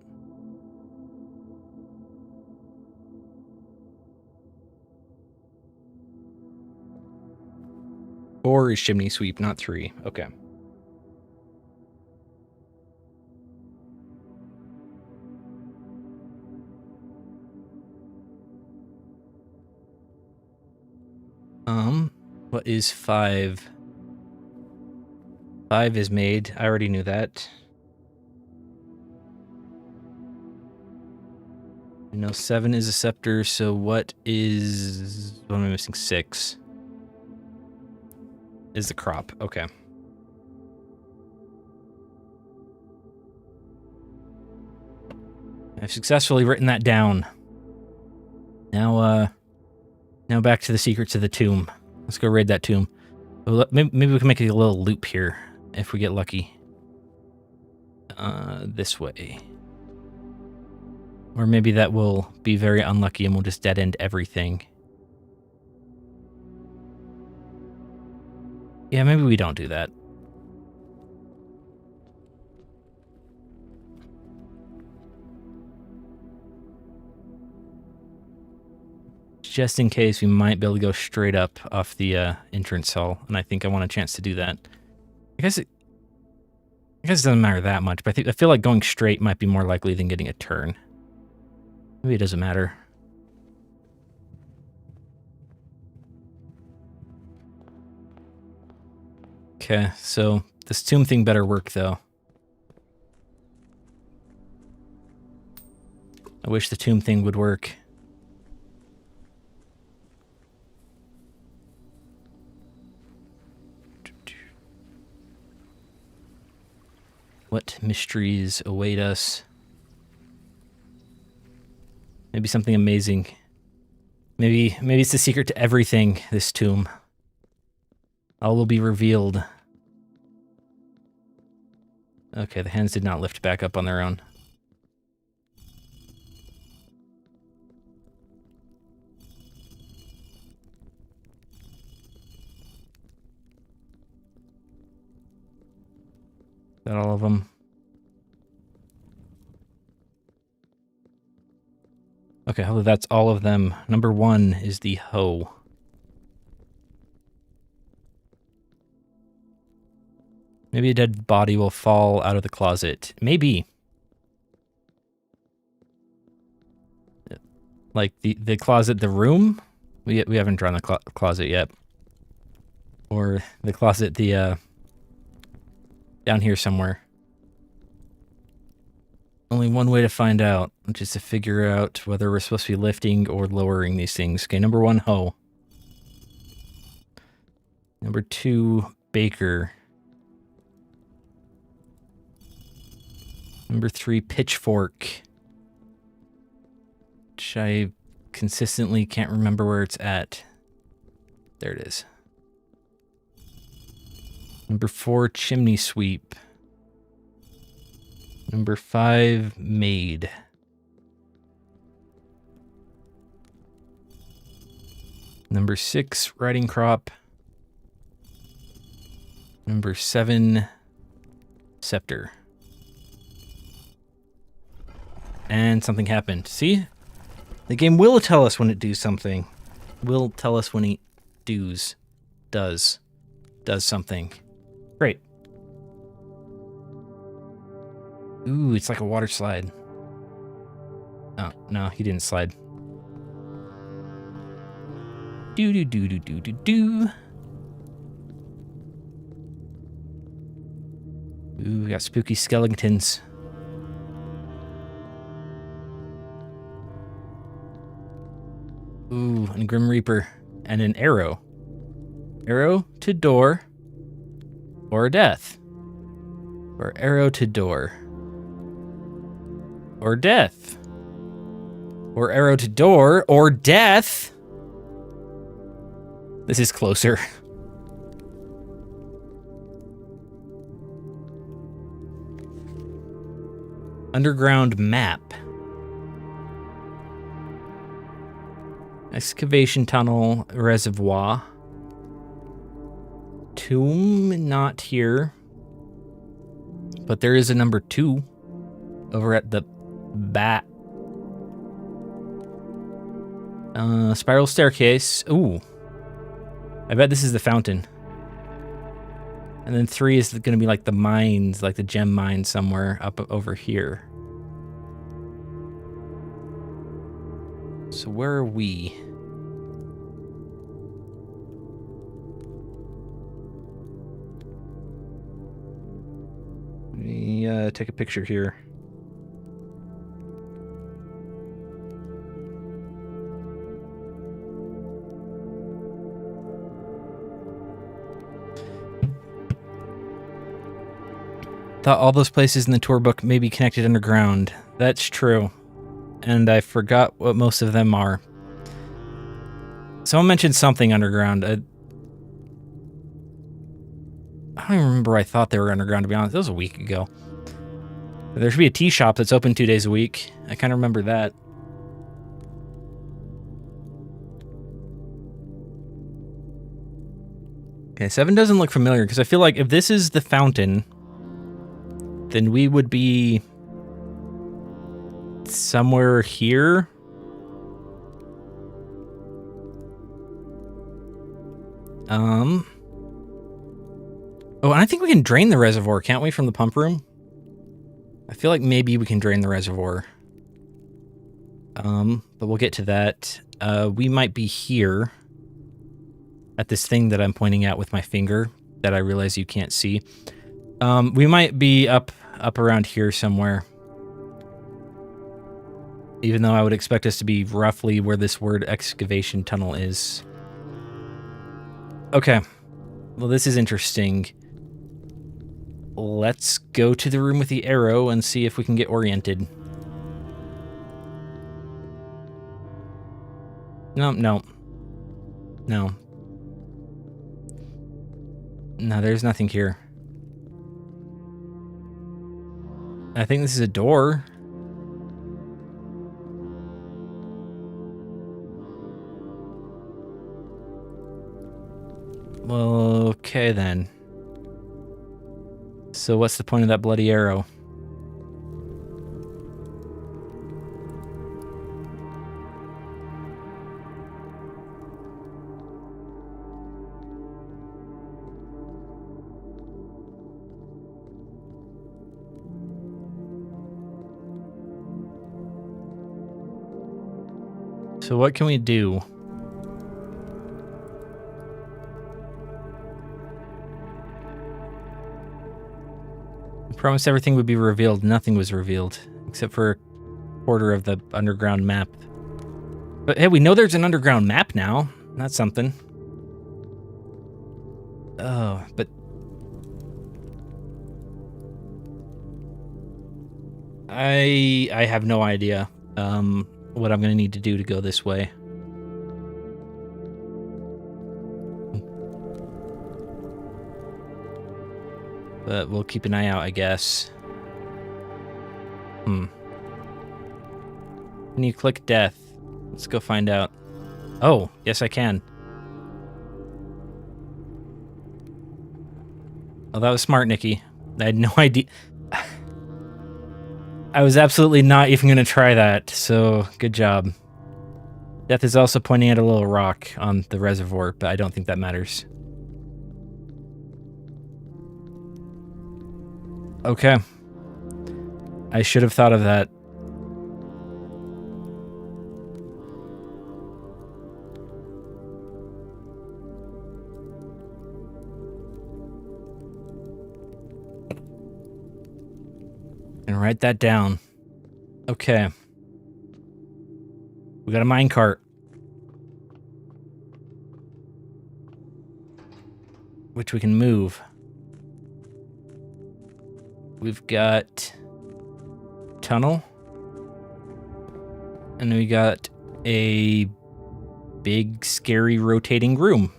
Four is chimney sweep, not 3. Okay. What is 5? 5 is made. I already knew that. I know 7 is a scepter, so what am I missing? 6 is the crop. Okay. I've successfully written that down. Now back to the secrets of the tomb. Let's go raid that tomb. Maybe we can make a little loop here if we get lucky. This way. Or maybe that will be very unlucky and we'll just dead end everything. Yeah, maybe we don't do that. Just in case, we might be able to go straight up off the entrance hall, and I think I want a chance to do that. I guess it doesn't matter that much, but I feel like going straight might be more likely than getting a turn. Maybe it doesn't matter. Okay, so this tomb thing better work, though. I wish the tomb thing would work. What mysteries await us? Maybe something amazing. Maybe it's the secret to everything, this tomb. All will be revealed. Okay, the hands did not lift back up on their own. Is that all of them? Okay, hopefully that's all of them. Number 1 is the hoe. Maybe a dead body will fall out of the closet. Maybe. Like the closet, the room? We haven't drawn the closet yet. Or the closet, the down here somewhere. Only one way to find out, which is to figure out whether we're supposed to be lifting or lowering these things. Okay, number 1, hoe. Number 2, baker. Number 3, pitchfork. Which I consistently can't remember where it's at. There it is. Number 4, chimney sweep. Number 5, maid. Number 6, riding crop. Number 7, scepter. And something happened. See? The game will tell us when it does something. Will tell us when it does something. Great. Ooh, it's like a water slide. Oh, no, he didn't slide. Do. Ooh, we got spooky skeletons. Ooh, and a Grim Reaper. And an arrow. Arrow to door. Or death. Or arrow to door. Or death. Or arrow to door. Or death. This is closer. Underground map. Excavation tunnel, reservoir. Tomb, not here. But there is a number 2 over at the back. Spiral staircase. Ooh. I bet this is the fountain. And then 3 is going to be like the mines, like the gem mine somewhere up over here. So where are we? Let me take a picture here. Thought all those places in the tour book may be connected underground. That's true. And I forgot what most of them are. Someone mentioned something underground. I don't even remember where I thought they were underground, to be honest. That was a week ago. There should be a tea shop that's open 2 days a week. I kind of remember that. Okay, 7 doesn't look familiar, because I feel like if this is the fountain, then we would be somewhere here. Oh, and I think we can drain the reservoir, can't we, from the pump room? I feel like maybe we can drain the reservoir. But we'll get to that. We might be here at this thing that I'm pointing at with my finger that I realize you can't see. We might be up around here somewhere. Even though I would expect us to be roughly where this word excavation tunnel is. Okay. Well, this is interesting. Let's go to the room with the arrow and see if we can get oriented. No. No, there's nothing here. I think this is a door. Well, okay then. So what's the point of that bloody arrow? So what can we do? I promised everything would be revealed. Nothing was revealed, except for a quarter of the underground map. But hey, we know there's an underground map now. That's something. Oh, but... I have no idea what I'm going to need to do to go this way. But we'll keep an eye out, I guess. Can you click death? Let's go find out. Oh, yes I can. Oh, that was smart, Nikki. I had no idea. I was absolutely not even going to try that, so good job. Death is also pointing at a little rock on the reservoir, but I don't think that matters. Okay. I should have thought of that. And write that down. Okay. We got a minecart. Which we can move. We've got tunnel. And we got a big, scary, rotating room.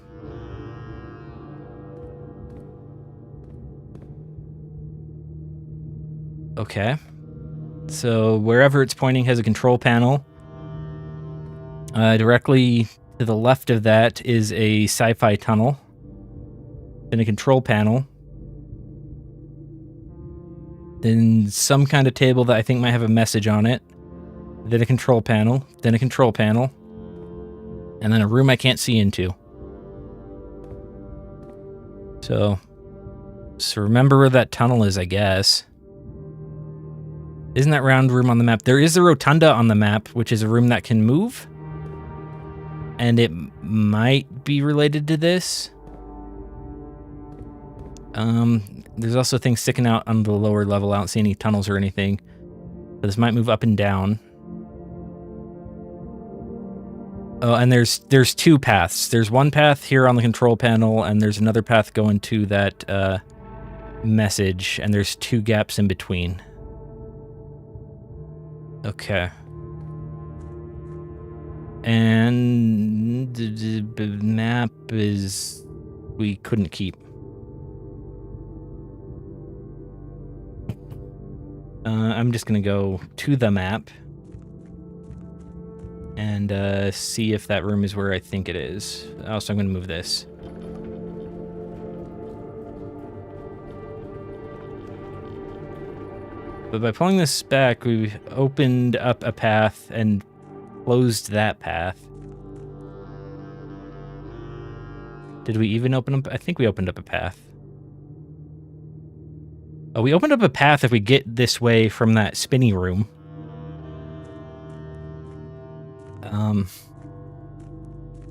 Okay. So wherever it's pointing has a control panel. Directly to the left of that is a sci-fi tunnel. Then a control panel. Then some kind of table that I think might have a message on it. Then a control panel. Then a control panel. And then a room I can't see into. So remember where that tunnel is, I guess. Isn't that round room on the map? There is a rotunda on the map, which is a room that can move. And it might be related to this. There's also things sticking out on the lower level. I don't see any tunnels or anything. But this might move up and down. Oh, and there's two paths. There's one path here on the control panel, and there's another path going to that message, and there's two gaps in between. Okay. And the map is... we couldn't keep. I'm just gonna go to the map and see if that room is where I think it is. Also, I'm gonna move this. But by pulling this back, we've opened up a path and closed that path. Did we even open up? I think we opened up a path. Oh, we opened up a path if we get this way from that spinny room.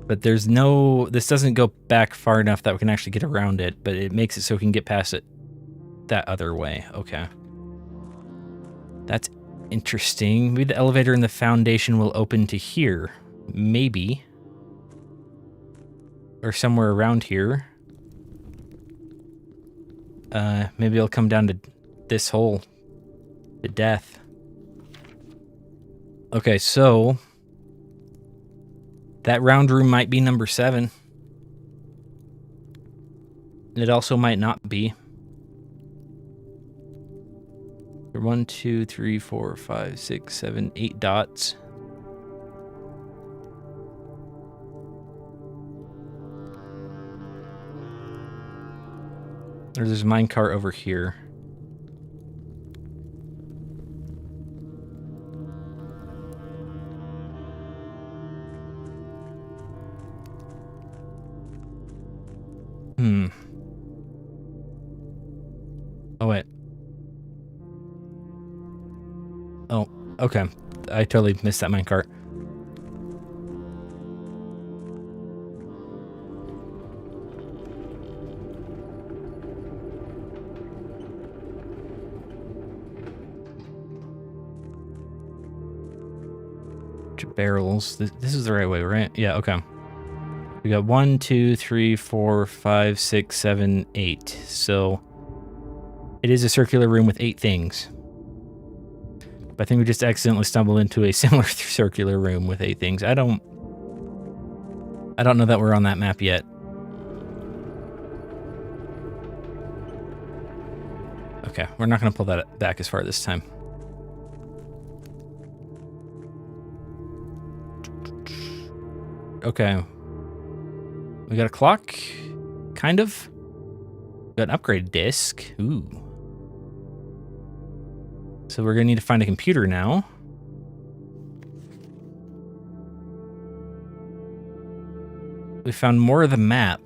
But there's no... this doesn't go back far enough that we can actually get around it, but it makes it so we can get past it that other way. Okay. That's interesting. Maybe the elevator and the foundation will open to here. Maybe. Or somewhere around here. Maybe it'll come down to this hole. To death. Okay, so... that round room might be number 7. It also might not be. 1, 2, 3, 4, 5, 6, 7, 8 dots. There's a minecart over here. Oh, wait. Oh, okay. I totally missed that minecart. barrels. This is the right way, right? Yeah, okay. We got 1, 2, 3, 4, 5, 6, 7, 8. So it is a circular room with 8 things. But I think we just accidentally stumbled into a similar circular room with 8 things. I don't know that we're on that map yet. Okay, we're not going to pull that back as far this time. Okay. We got a clock, kind of. We got an upgrade disc. Ooh. So we're going to need to find a computer now. We found more of the map.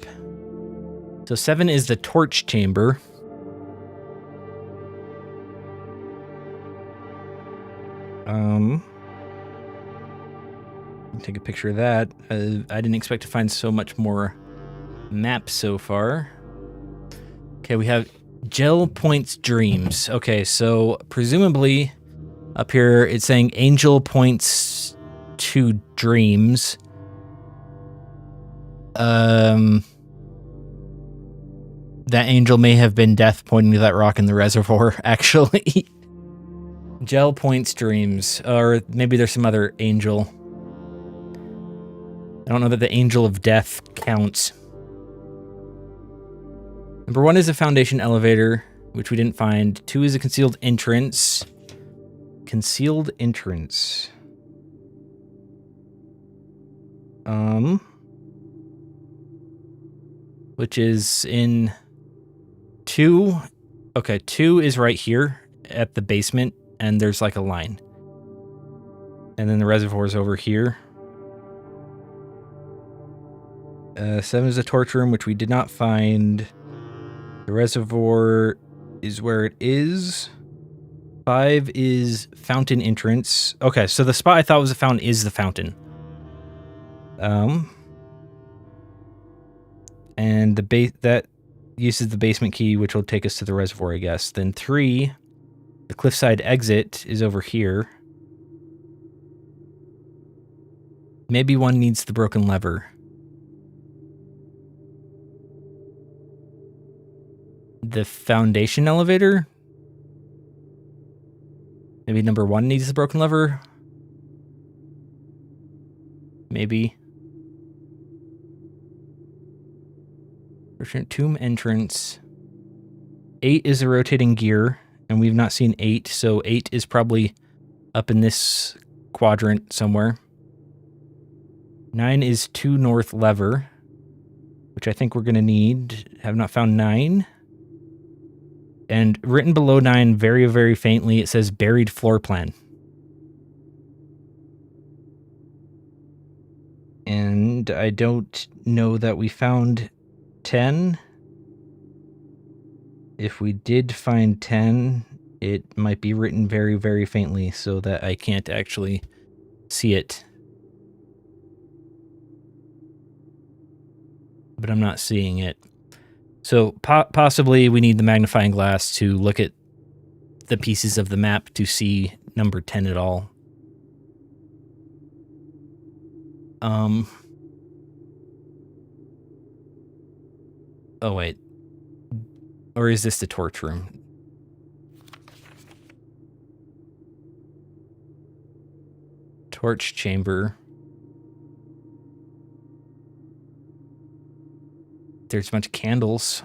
So 7 is the torch chamber. Take a picture of that. I didn't expect to find so much more map so far. Okay, we have Gel Points Dreams. Okay, so presumably up here it's saying Angel points to dreams. That angel may have been Death pointing to that rock in the reservoir, actually. Gel points dreams, or maybe there's some other angel. I don't know that the angel of death counts. Number 1 is a foundation elevator, which we didn't find. 2 is a concealed entrance. Concealed entrance. Which is in 2. Okay, 2 is right here at the basement, and there's like a line. And then the reservoir is over here. 7 is a torch room, which we did not find. The reservoir is where it is. 5 is fountain entrance. Okay, so the spot I thought was a fountain is the fountain. And that uses the basement key, which will take us to the reservoir, I guess. Then 3, the cliffside exit is over here. Maybe 1 needs the broken lever. The foundation elevator? Maybe number 1 needs the broken lever? Maybe. Tomb entrance. 8 is a rotating gear, and we've not seen 8, so 8 is probably up in this quadrant somewhere. 9 is 2 north lever, which I think we're going to need. Have not found 9. And written below 9 very, very faintly, it says buried floor plan. And I don't know that we found 10. If we did find 10, it might be written very, very faintly so that I can't actually see it. But I'm not seeing it. So possibly we need the magnifying glass to look at the pieces of the map to see number 10 at all. Oh, wait. Or is this the torch room? Torch chamber. There's a bunch of candles.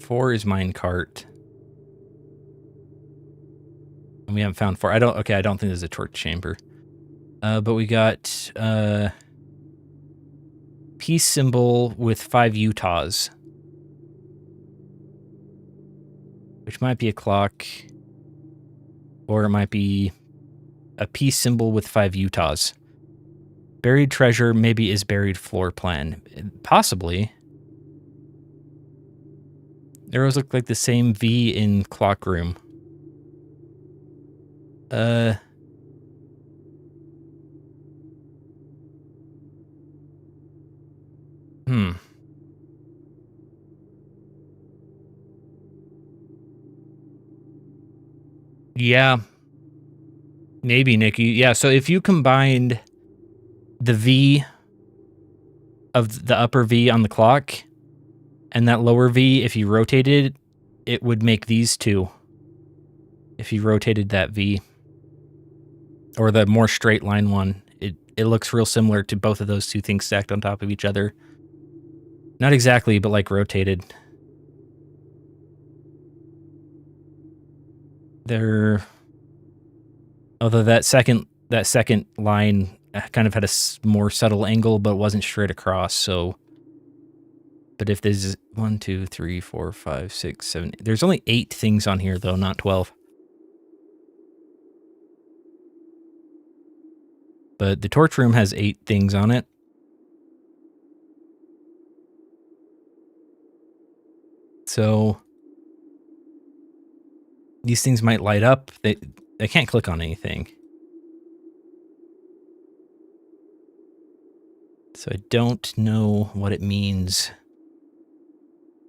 Four is minecart. And we haven't found 4. I don't think there's a torch chamber. But we got peace symbol with 5 Utahs. Which might be a clock. Or it might be a peace symbol with 5 Utahs. Buried treasure maybe is buried floor plan. Possibly. Arrows look like the same V in clock room. Yeah. Maybe, Nikki. Yeah, so if you combined the V of the upper V on the clock and that lower V, if you rotated, it would make these two. If you rotated that V. Or the more straight line one. It looks real similar to both of those two things stacked on top of each other. Not exactly, but like rotated. They're... Although that second line kind of had a more subtle angle, but wasn't straight across, so... But if there's 1, 2, 3, 4, 5, 6, 7... There's only 8 things on here, though, not 12. But the torch room has 8 things on it. So... These things might light up. They can't click on anything. So I don't know what it means.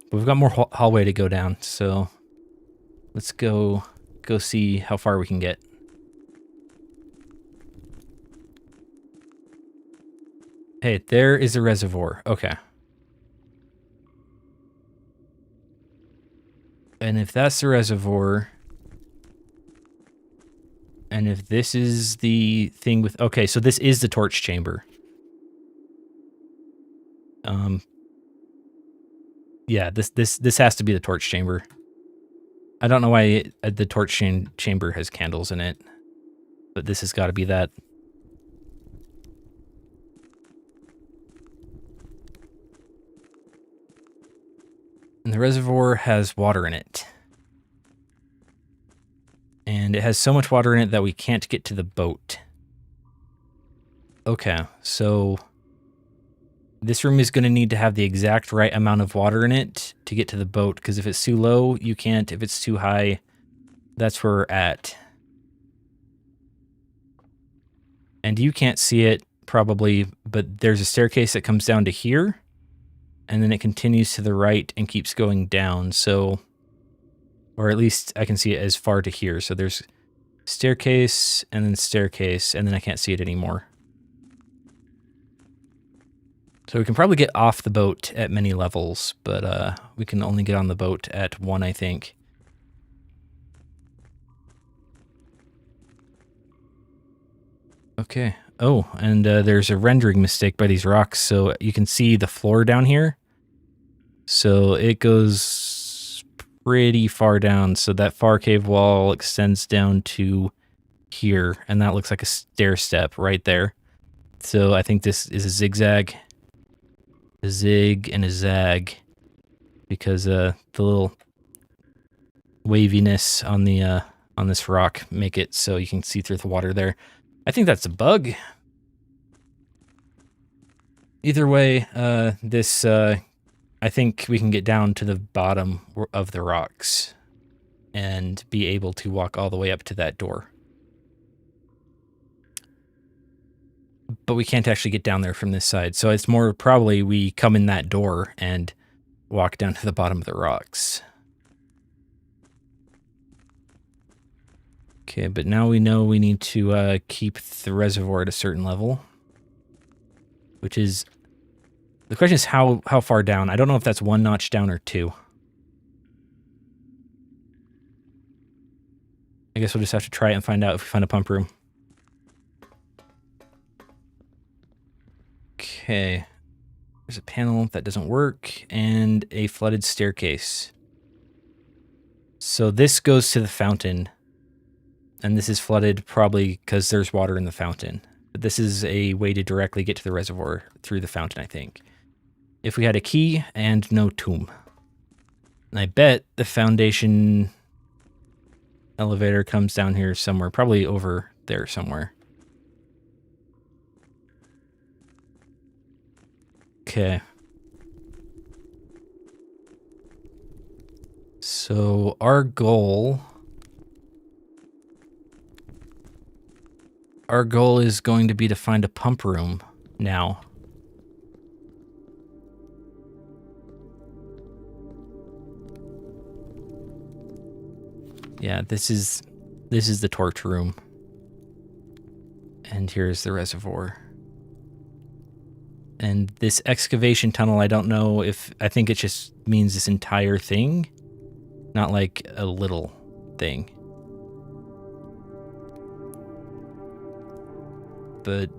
But we've got more hallway to go down, so let's go see how far we can get. Hey, there is a reservoir. Okay. And if that's the reservoir, and if this is the thing with... Okay, so this is the torch chamber. Yeah, this has to be the torch chamber. I don't know why the torch chamber has candles in it, but this has got to be that. And the reservoir has water in it. And it has so much water in it that we can't get to the boat. Okay, so this room is going to need to have the exact right amount of water in it to get to the boat, because if it's too low, you can't. If it's too high, that's where we're at. And you can't see it, probably, but there's a staircase that comes down to here, and then it continues to the right and keeps going down, so... Or at least I can see it as far to here. So there's staircase, and then I can't see it anymore. So we can probably get off the boat at many levels, but we can only get on the boat at 1, I think. Okay. Oh, and there's a rendering mistake by these rocks, so you can see the floor down here. So it goes pretty far down, so that far cave wall extends down to here, and that looks like a stair step right there. So I think this is a zigzag, a zig, and a zag, because the little waviness on the on this rock make it so you can see through the water there. I think that's a bug. Either way, I think we can get down to the bottom of the rocks and be able to walk all the way up to that door. But we can't actually get down there from this side, so it's more probably we come in that door and walk down to the bottom of the rocks. Okay, but now we know we need to keep the reservoir at a certain level, which is... The question is how far down. I don't know if that's 1 notch down or 2. I guess we'll just have to try it and find out if we find a pump room. Okay. There's a panel that doesn't work, and a flooded staircase. So this goes to the fountain, and this is flooded probably because there's water in the fountain. But this is a way to directly get to the reservoir through the fountain, I think. If we had a key and no tomb. And I bet the foundation elevator comes down here somewhere, probably over there somewhere. Okay. So our goal is going to be to find a pump room now. Yeah, this is This is the torch room. And here's the reservoir. And this excavation tunnel, I don't know if... I think it just means this entire thing. Not like a little thing. But...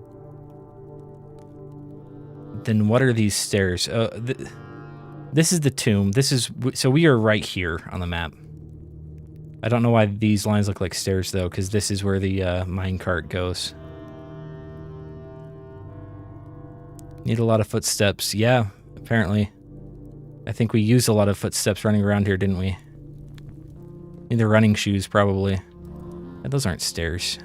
then what are these stairs? This is the tomb. This is... so we are right here on the map. I don't know why these lines look like stairs, though, because this is where the minecart goes. Need a lot of footsteps. Yeah, apparently. I think we used a lot of footsteps running around here, didn't we? Need the running shoes, probably. Yeah, those aren't stairs.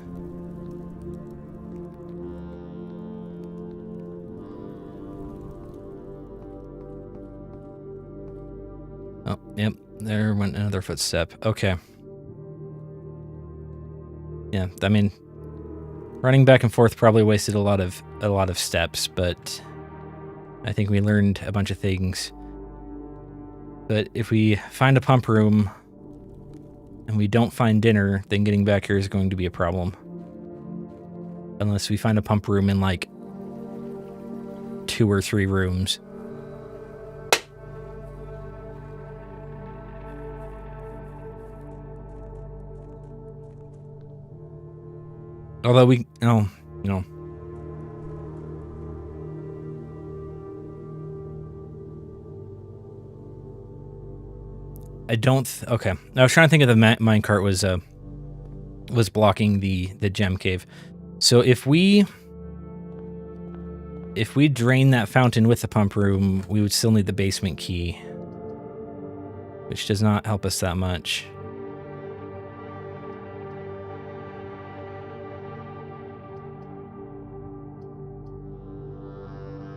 Oh, yep. There went another footstep. Okay. Yeah, I mean, running back and forth probably wasted a lot of steps, but I think we learned a bunch of things. But if we find a pump room and we don't find dinner, then getting back here is going to be a problem. Unless we find a pump room in like 2 or 3 rooms. Although we, no. I don't, okay. I was trying to think of the minecart was blocking the gem cave. So if we drain that fountain with the pump room, we would still need the basement key. Which does not help us that much.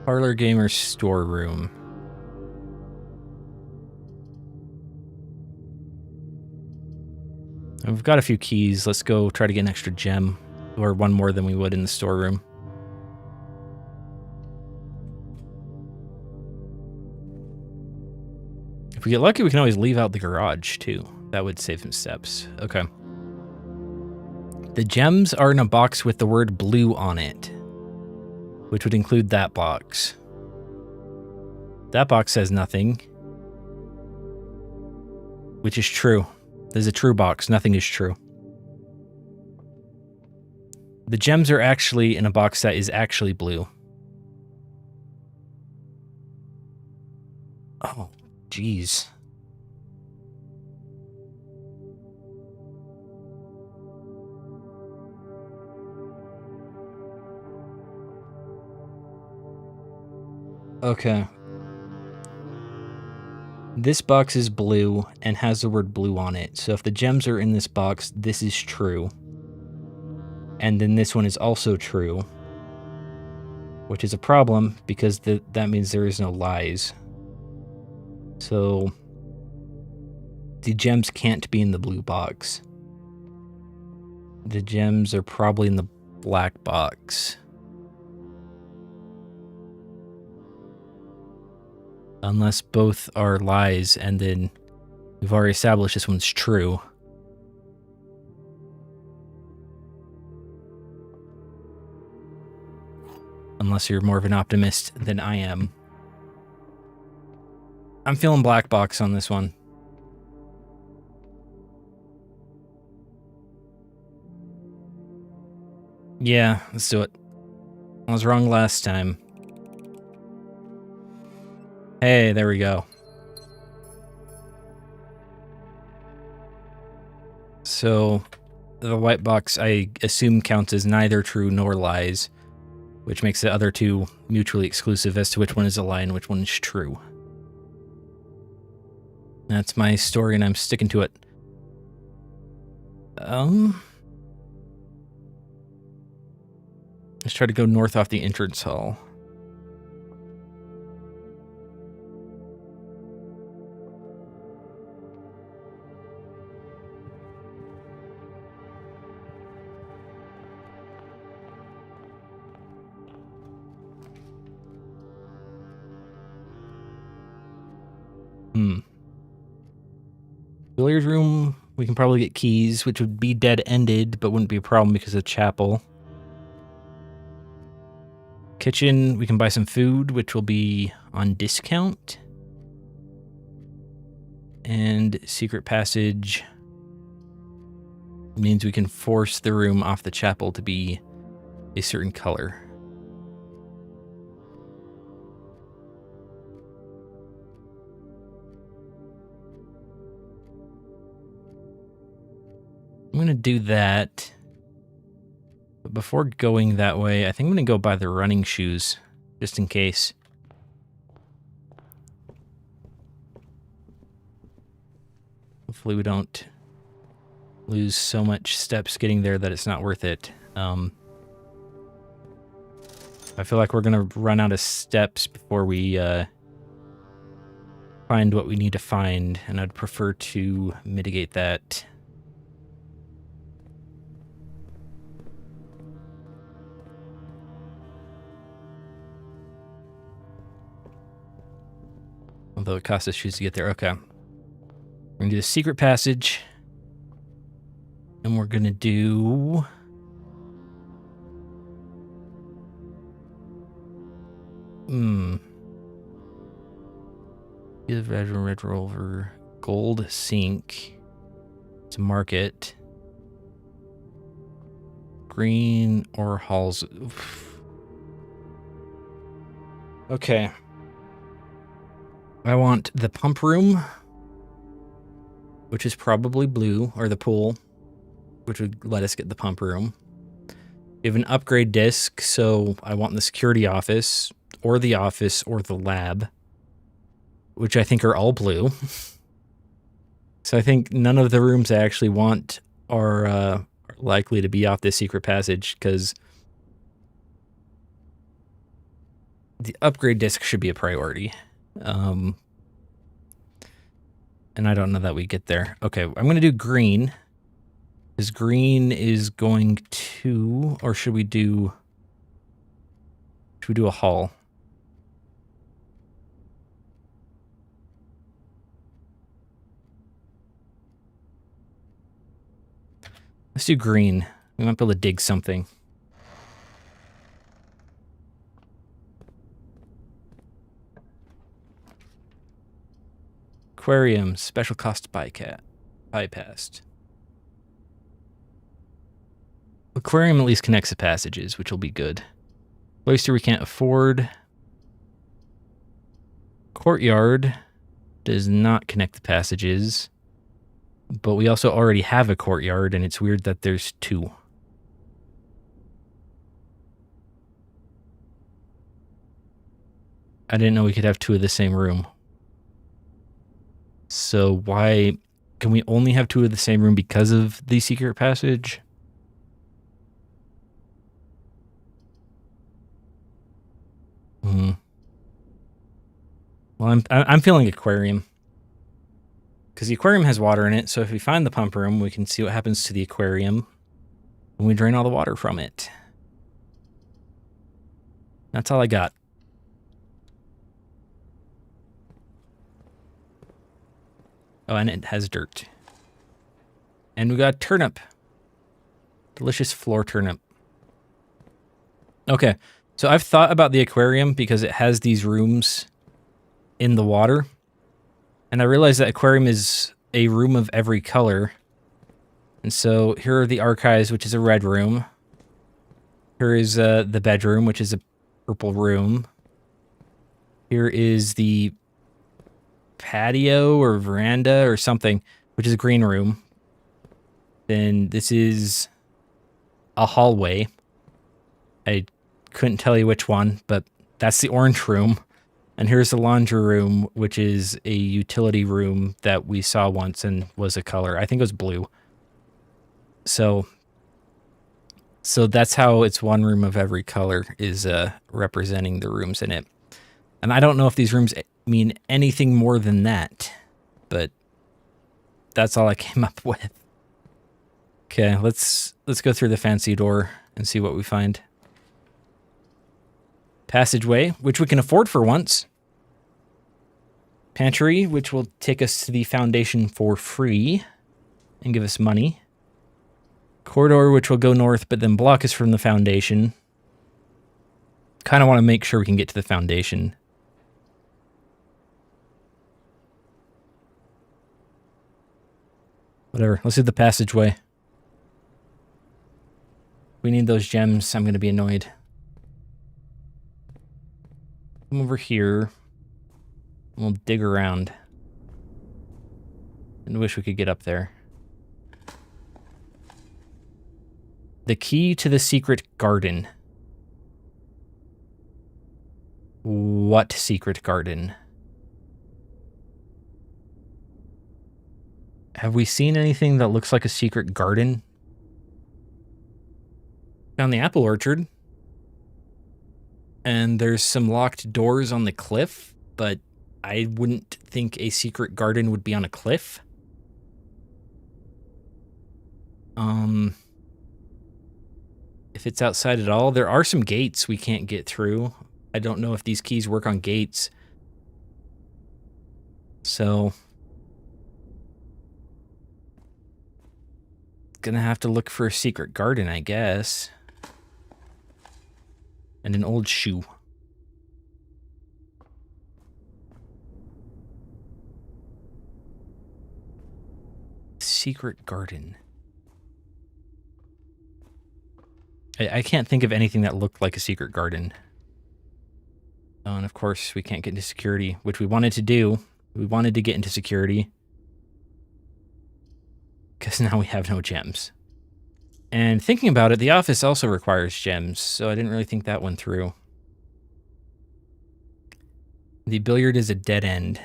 Parlor gamer storeroom. And we've got a few keys. Let's go try to get an extra gem. Or one more than we would in the storeroom. If we get lucky, we can always leave out the garage, too. That would save some steps. Okay. The gems are in a box with the word blue on it. Which would include that box. That box says nothing. Which is true. There's a true box. Nothing is true. The gems are actually in a box that is actually blue. Oh, jeez. Okay. This box is blue and has the word blue on it. So if the gems are in this box, this is true. And then this one is also true. Which is a problem because that means there is no lies. So the gems can't be in the blue box. The gems are probably in the black box. Unless both are lies, and then we've already established this one's true. Unless you're more of an optimist than I am. I'm feeling black box on this one. Yeah, let's do it. I was wrong last time. Hey, there we go. So, the white box, I assume, counts as neither true nor lies, which makes the other two mutually exclusive as to which one is a lie and which one is true. That's my story, and I'm sticking to it. Let's try to go north off the entrance hall. Billiard room We can probably get keys, which would be dead-ended, but wouldn't be a problem because of chapel. Kitchen, we can buy some food, which will be on discount. And secret passage means we can force the room off the chapel to be a certain color. I'm going to do that. But before going that way, I think I'm going to go buy the running shoes, just in case. Hopefully we don't lose so much steps getting there that it's not worth it. I feel like we're going to run out of steps before we find what we need to find, and I'd prefer to mitigate that. Although it costs us shoes to get there. Okay. We're going to do the secret passage. And we're going to do... Red rover. Gold sink. To market. Green or halls. Oof. Okay. I want the pump room, which is probably blue, or the pool, which would let us get the pump room. We have an upgrade disc, so I want the security office, or the lab, which I think are all blue. So I think none of the rooms I actually want are likely to be off this secret passage, because the upgrade disc should be a priority. And I don't know that we get there. Okay, I'm going to do green. Because green is going to... Or should we do... Should we do a hall? Let's do green. We might be able to dig something. Aquarium, special cost bypassed. Aquarium at least connects the passages, which will be good. Cloister we can't afford. Courtyard does not connect the passages. But we also already have a courtyard, and it's weird that there's two. I didn't know we could have two of the same room. So why can we only have two of the same room because of the secret passage? Well, I'm feeling aquarium. Because the aquarium has water in it, so if we find the pump room, we can see what happens to the aquarium when we drain all the water from it. That's all I got. Oh, and it has dirt. And we got turnip. Delicious floor turnip. Okay, so I've thought about the aquarium because it has these rooms in the water. And I realized that aquarium is a room of every color. And so here are the archives, which is a red room. Here is the bedroom, which is a purple room. Here is the patio or veranda or something, which is a green room. Then this is a hallway. I couldn't tell you which one, but that's the orange room. And here's the laundry room, which is a utility room that we saw once and was a color. I think it was blue. So that's how it's one room of every color is representing the rooms in it. And I don't know if these rooms mean anything more than that, but that's all I came up with. Okay, let's go through the fancy door and see what we find. Passageway, which we can afford for once. Pantry, which will take us to the foundation for free. and give us money. Corridor, which will go north, but then block us from the foundation. Kind of want to make sure we can get to the foundation. Whatever. Let's do the passageway. We need those gems. I'm going to be annoyed. Come over here. We'll dig around. And wish we could get up there. The key to the secret garden. What secret garden? Have we seen anything that looks like a secret garden? Found the apple orchard. And there's some locked doors on the cliff, but I wouldn't think a secret garden would be on a cliff. If it's outside at all, there are some gates we can't get through. I don't know if these keys work on gates. So, gonna have to look for a secret garden, I guess. And an old shoe. Secret garden. I can't think of anything that looked like a secret garden. Oh, and of course, we can't get into security, which we wanted to do. We wanted to get into security. Because now we have no gems. And thinking about it, the office also requires gems, so I didn't really think that one through. The billiard is a dead end.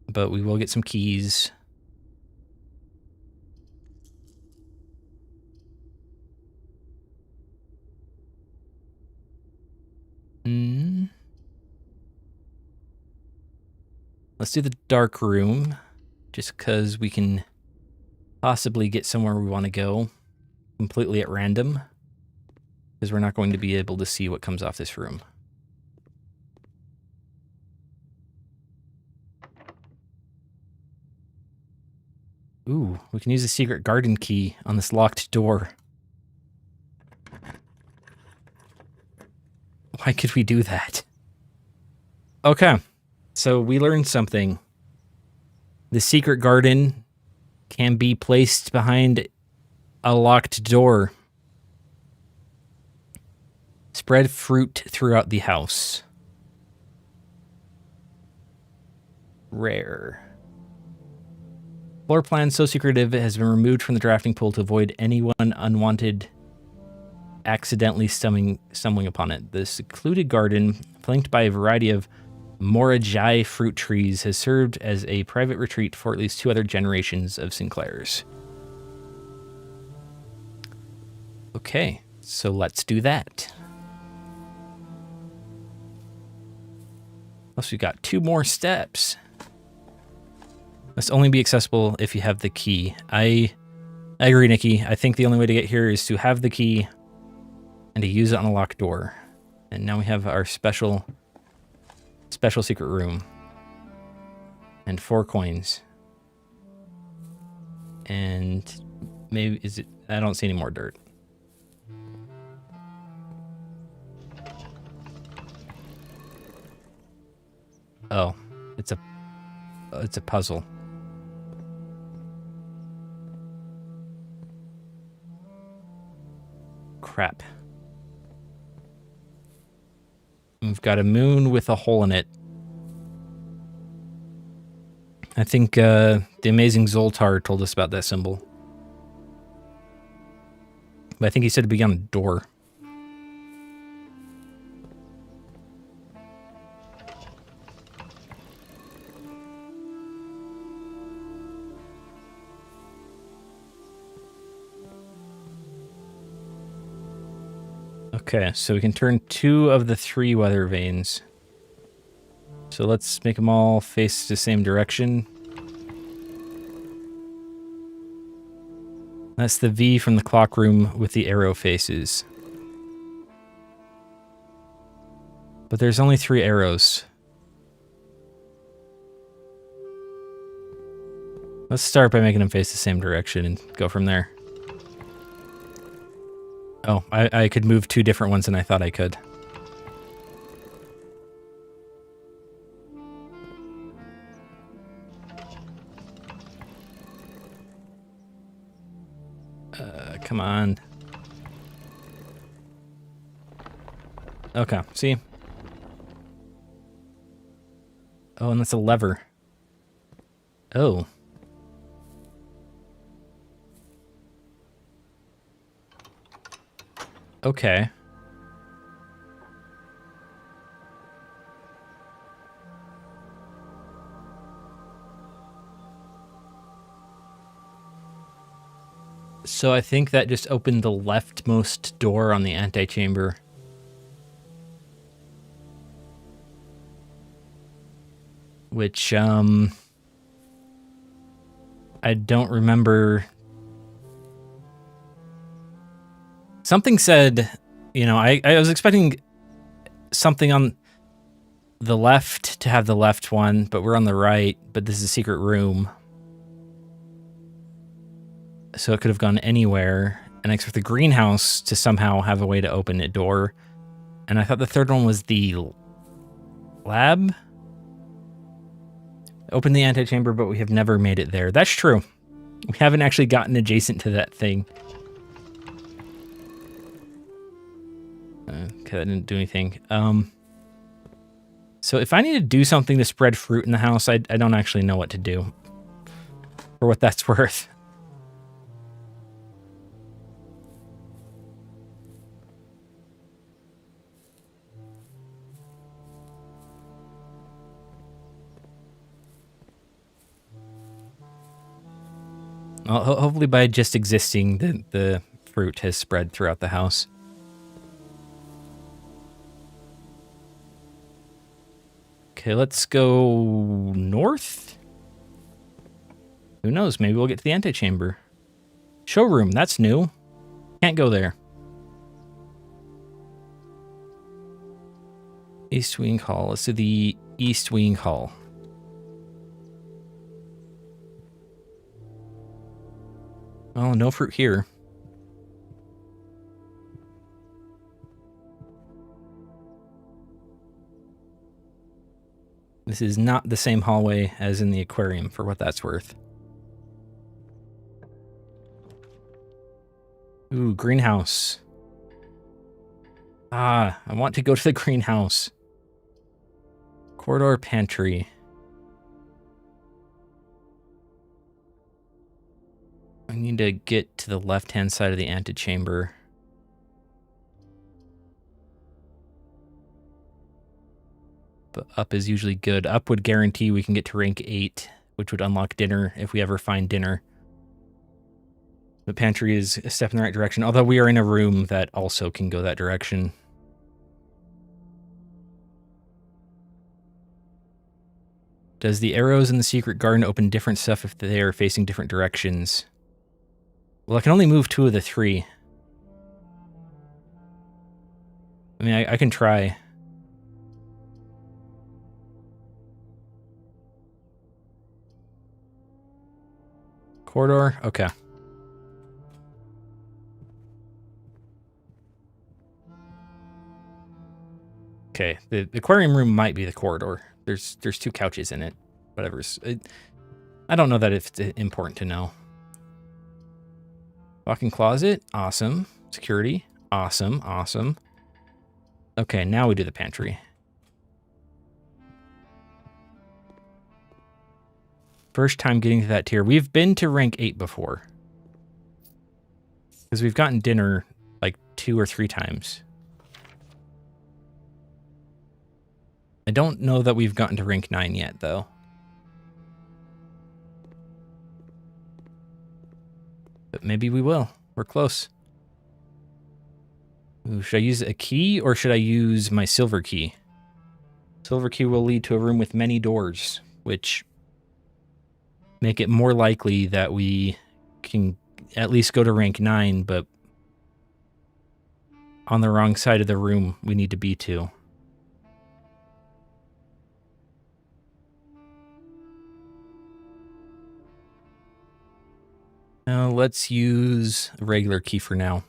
But we will get some keys. Let's do the dark room, just because we can possibly get somewhere we want to go completely at random, because we're not going to be able to see what comes off this room. Ooh, we can use the secret garden key on this locked door. Why could we do that? Okay, so we learned something. The secret garden can be placed behind a locked door. Spread fruit throughout the house. Rare. Floor plan so secretive it has been removed from the drafting pool to avoid anyone unwanted accidentally stumbling upon it. The secluded garden, flanked by a variety of Morajai fruit trees, has served as a private retreat for at least 2 other generations of Sinclairs. Okay, so let's do that. Plus we got 2 more steps. Must only be accessible if you have the key. I agree, Nikki. I think the only way to get here is to have the key and to use it on a locked door. And now we have our special secret room. And 4 coins. And maybe, is it, I don't see any more dirt. Oh, it's a puzzle. Crap. We've got a moon with a hole in it. I think the amazing Zoltar told us about that symbol. But I think he said it'd be on a door. Okay, so we can turn 2 of the 3 weather vanes. So let's make them all face the same direction. That's the V from the clock room with the arrow faces. But there's only 3 arrows. Let's start by making them face the same direction and go from there. Oh, I could move 2 different ones than I thought I could. Come on. Okay, see? Oh, and that's a lever. Oh. Okay. So I think that just opened the leftmost door on the antechamber. Which, I don't remember. Something said, you know, I was expecting something on the left to have the left one, but we're on the right, but this is a secret room. So it could have gone anywhere. And I expect the greenhouse to somehow have a way to open a door. And I thought the third one was the lab. Open the antechamber, but we have never made it there. That's true. We haven't actually gotten adjacent to that thing. Okay, that didn't do anything. So if I need to do something to spread fruit in the house, I don't actually know what to do. For what that's worth. Well, hopefully by just existing, the fruit has spread throughout the house. Okay, let's go north? Who knows? Maybe we'll get to the antechamber. Showroom, that's new. Can't go there. East Wing Hall. Let's do the East Wing Hall. Well, no fruit here. This is not the same hallway as in the aquarium, for what that's worth. Ooh, greenhouse. Ah, I want to go to the greenhouse. Corridor pantry. I need to get to the left-hand side of the antechamber. But up is usually good. Up would guarantee we can get to rank 8, which would unlock dinner if we ever find dinner. The pantry is a step in the right direction, although we are in a room that also can go that direction. Does the arrows in the secret garden open different stuff if they are facing different directions? Well, I can only move 2 of the 3. I mean, I can try. Corridor? Okay. Okay, the aquarium room might be the corridor. There's 2 couches in it. Whatever's... I don't know that it's important to know. Walk-in closet? Awesome. Security? Awesome, awesome. Okay, now we do the pantry. First time getting to that tier. We've been to rank 8 before. Because we've gotten dinner like 2 or 3 times. I don't know that we've gotten to rank 9 yet, though. But maybe we will. We're close. Ooh, should I use a key or should I use my silver key? Silver key will lead to a room with many doors, which make it more likely that we can at least go to rank 9, but on the wrong side of the room we need to be to. Let's use a regular key for now.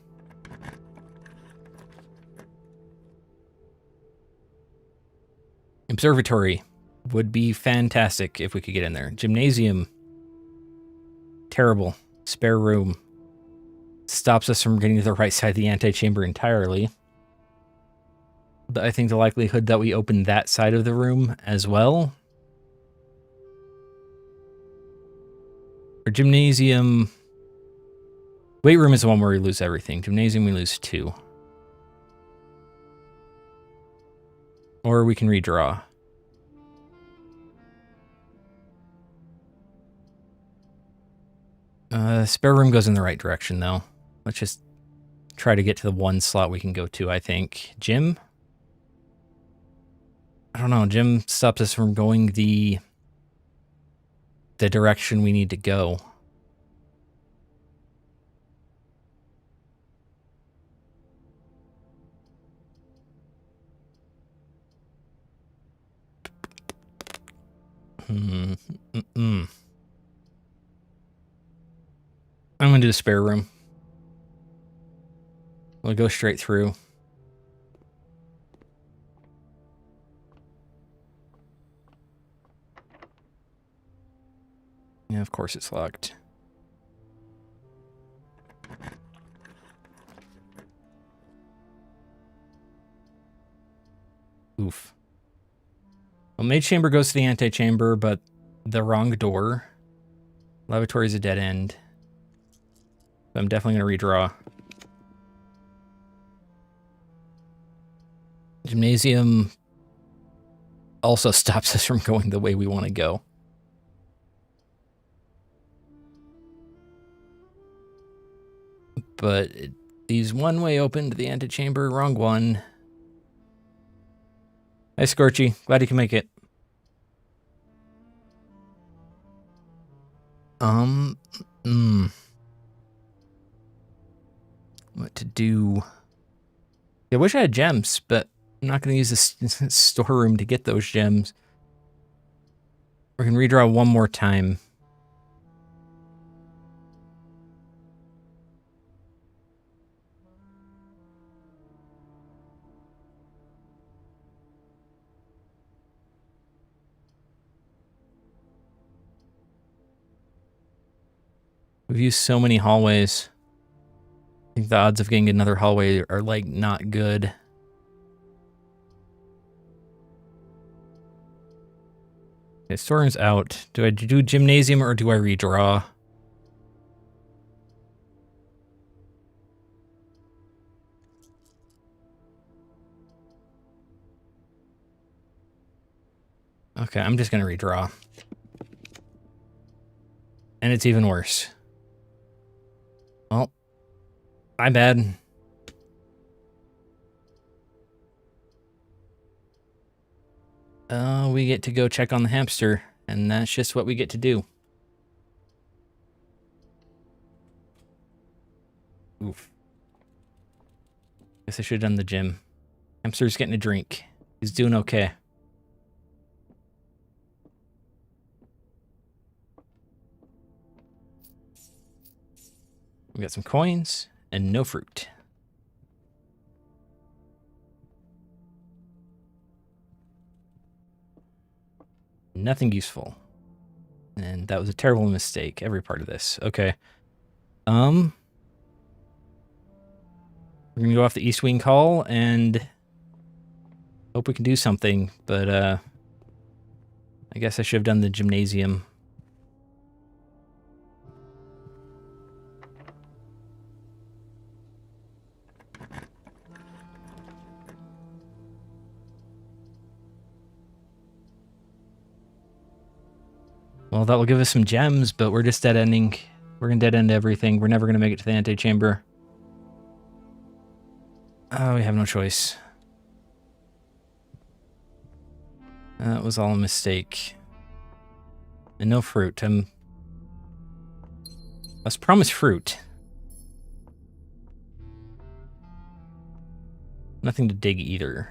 Observatory would be fantastic if we could get in there. Gymnasium. Terrible. Spare room. Stops us from getting to the right side of the antechamber entirely. But I think the likelihood that we open that side of the room as well. Or gymnasium. Weight room is the one where we lose everything. Gymnasium, we lose 2. Or we can redraw. Spare room goes in the right direction, though. Let's just try to get to the one slot we can go to, I think. Gym? I don't know. Gym stops us from going the direction we need to go. I'm going to do the spare room. We'll go straight through. Yeah, of course it's locked. Oof. Well, Mage Chamber goes to the antechamber, but the wrong door. Lavatory is a dead end. So I'm definitely going to redraw. Gymnasium also stops us from going the way we want to go. But it leaves one way open to the antechamber. Wrong one. Hi, Scorchy. Glad you can make it. What to do? I wish I had gems, but I'm not going to use this storeroom to get those gems. We're going to redraw one more time. We've used so many hallways. I think the odds of getting another hallway are, like, not good. Okay, storeroom's out. Do I do gymnasium or do I redraw? Okay, I'm just going to redraw. And it's even worse. Well, my bad. We get to go check on the hamster, and that's just what we get to do. Oof. Guess I should have done the gym. Hamster's getting a drink. He's doing okay. We got some coins and no fruit. Nothing useful. And that was a terrible mistake, every part of this. Okay. We're gonna go off the East Wing Hall and hope we can do something, but I guess I should have done the gymnasium. Well, that will give us some gems, but we're just dead-ending. We're going to dead-end everything. We're never going to make it to the antechamber. Oh, we have no choice. That was all a mistake. And no fruit. I was promised fruit. Nothing to dig either.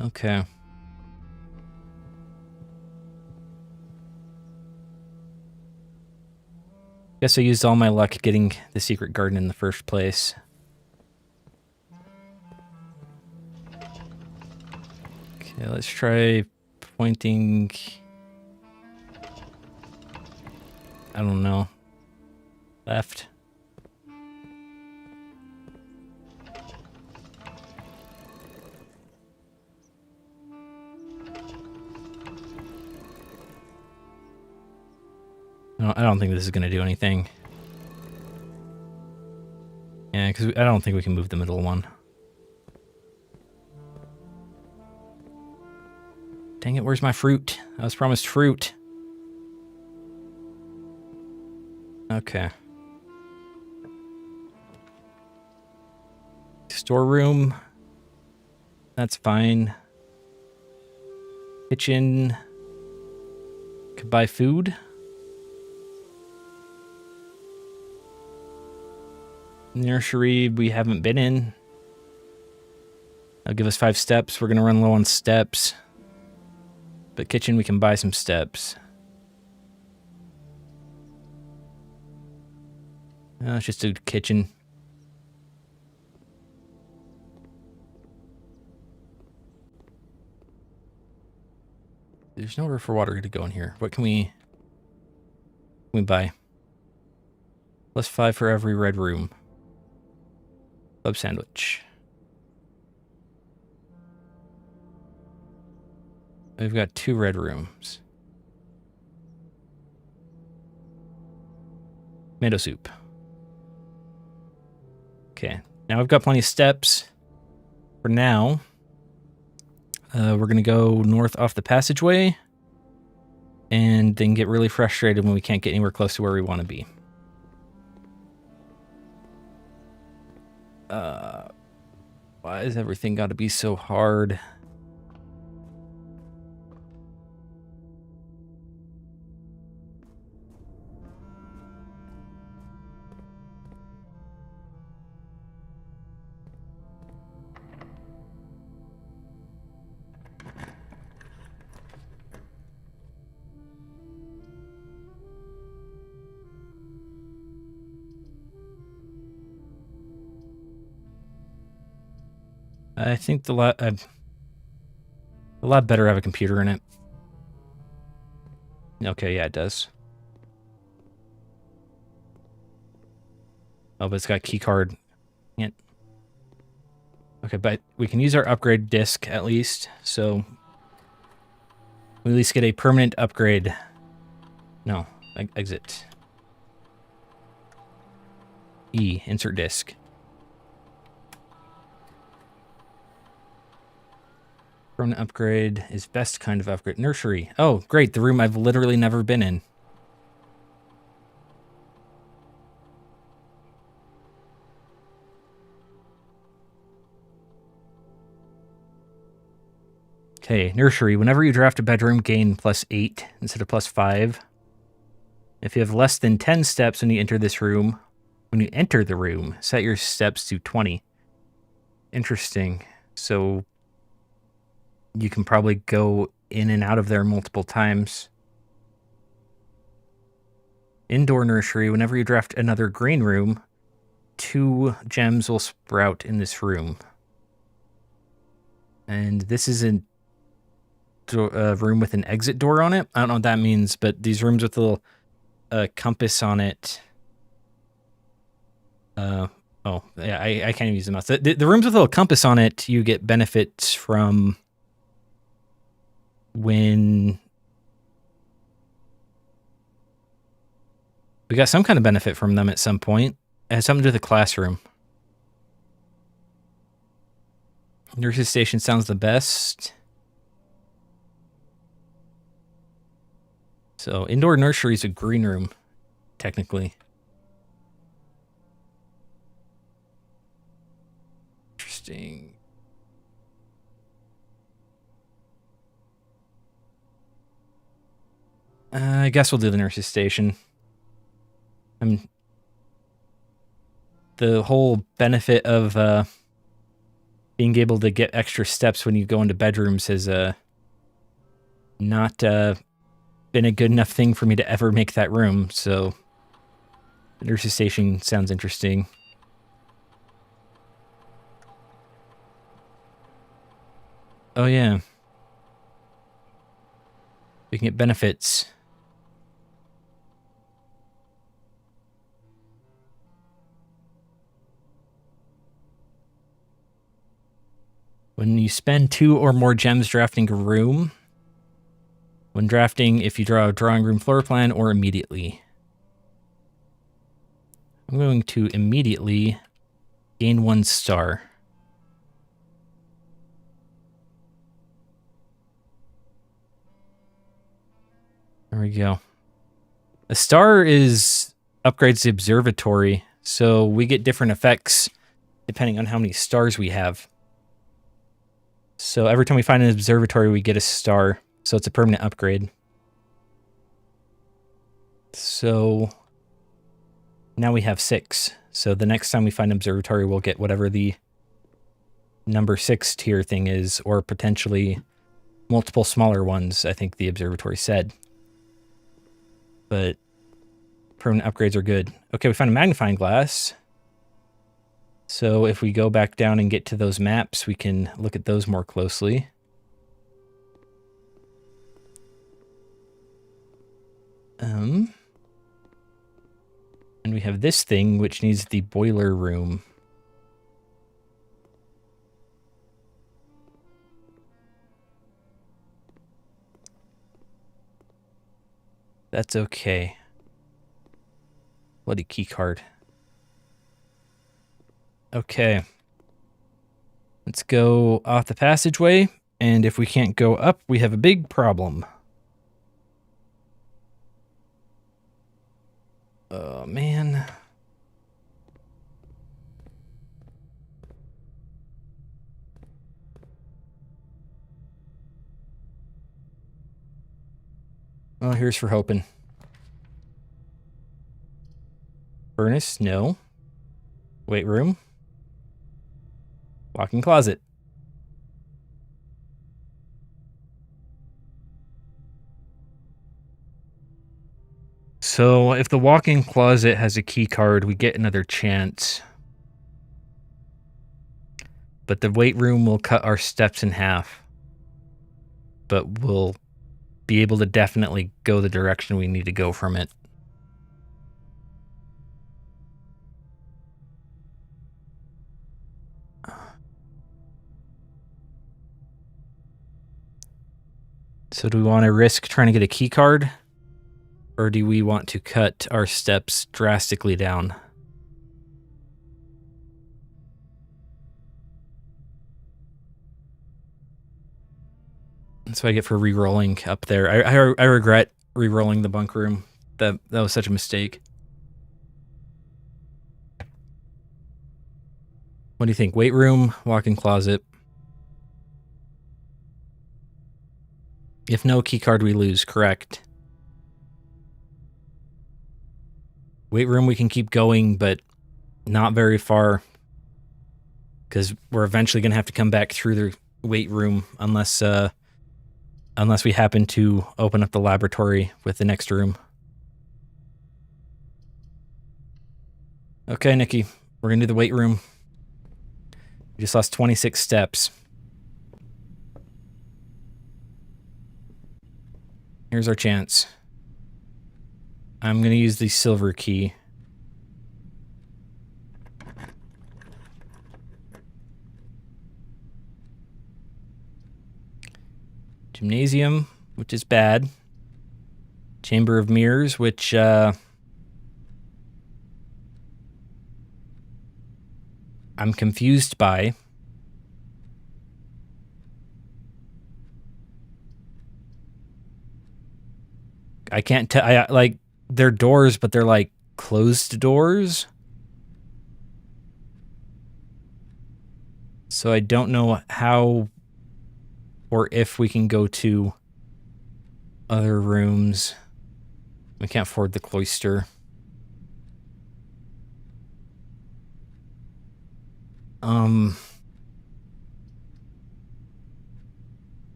Okay. Guess I used all my luck getting the secret garden in the first place. Okay, let's try pointing... I don't know. Left. No, I don't think this is going to do anything. Yeah, because I don't think we can move the middle one. Dang it, where's my fruit? I was promised fruit. Okay. Storeroom. That's fine. Kitchen. Could buy food. Nursery we haven't been in. That'll give us 5 steps. We're going to run low on steps. But kitchen, we can buy some steps. Let's just do kitchen. There's nowhere for water to go in here. What can we buy? +5 for every red room. Club sandwich. We've got 2 red rooms. Tomato soup. Okay, now we've got plenty of steps. For now, we're going to go north off the passageway and then get really frustrated when we can't get anywhere close to where we want to be. Why has everything got to be so hard? I think the lot better have a computer in it. Okay, yeah, it does. Oh, but it's got key card. Can't. Okay, but we can use our upgrade disc at least, so we at least get a permanent upgrade. No, exit. E, insert disc. Permanent upgrade is best kind of upgrade. Nursery. Oh, great. The room I've literally never been in. Okay, nursery. Whenever you draft a bedroom, gain +8 instead of +5. If you have less than 10 steps when you enter this room, when you enter the room, set your steps to 20. Interesting. So you can probably go in and out of there multiple times. Indoor nursery. Whenever you draft another green room, 2 gems will sprout in this room. And this is a room with an exit door on it. I don't know what that means, but these rooms with a little compass on it. Oh, yeah, I can't even use the mouse. The rooms with a little compass on it, you get benefits from when we got some kind of benefit from them at some point. It has something to do with the classroom. Nurse's station sounds the best. So indoor nursery is a green room, technically. Interesting. I guess we'll do the nurse's station. The whole benefit of being able to get extra steps when you go into bedrooms has not been a good enough thing for me to ever make that room, so The nurse's station sounds interesting. Oh, yeah. We can get benefits. When you spend 2 or more gems drafting a room, when drafting, if you draw a drawing room floor plan, or immediately. I'm going to immediately gain 1 star. There we go. A star upgrades the observatory, so we get different effects depending on how many stars we have. So every time we find an observatory, we get a star. So it's a permanent upgrade. So now we have 6. So the next time we find an observatory, we'll get whatever the number 6 tier thing is, or potentially multiple smaller ones, I think the observatory said. But permanent upgrades are good. Okay, we found a magnifying glass. So if we go back down and get to those maps, we can look at those more closely. And we have this thing, which needs the boiler room. That's okay. Bloody key card. Okay. Let's go off the passageway, and if we can't go up, we have a big problem. Oh, man. Well, here's for hoping. Furnace, no. Weight room. Walk-in closet. So if the walk-in closet has a key card, we get another chance. But the weight room will cut our steps in half. But we'll be able to definitely go the direction we need to go from it. So do we want to risk trying to get a key card? Or do we want to cut our steps drastically down? That's what I get for re-rolling up there. I regret re-rolling the bunk room. That was such a mistake. What do you think? Weight room, walk-in closet. If no key card, we lose, correct. Weight room, we can keep going, but not very far. Because we're eventually going to have to come back through the weight room unless we happen to open up the laboratory with the next room. Okay, Nikki, we're going to do the weight room. We just lost 26 steps. Here's our chance. I'm going to use the silver key. Gymnasium, which is bad. Chamber of Mirrors, which I'm confused by. I can't tell. Like, they're doors, but they're like closed doors. So I don't know how or if we can go to other rooms. We can't afford the cloister.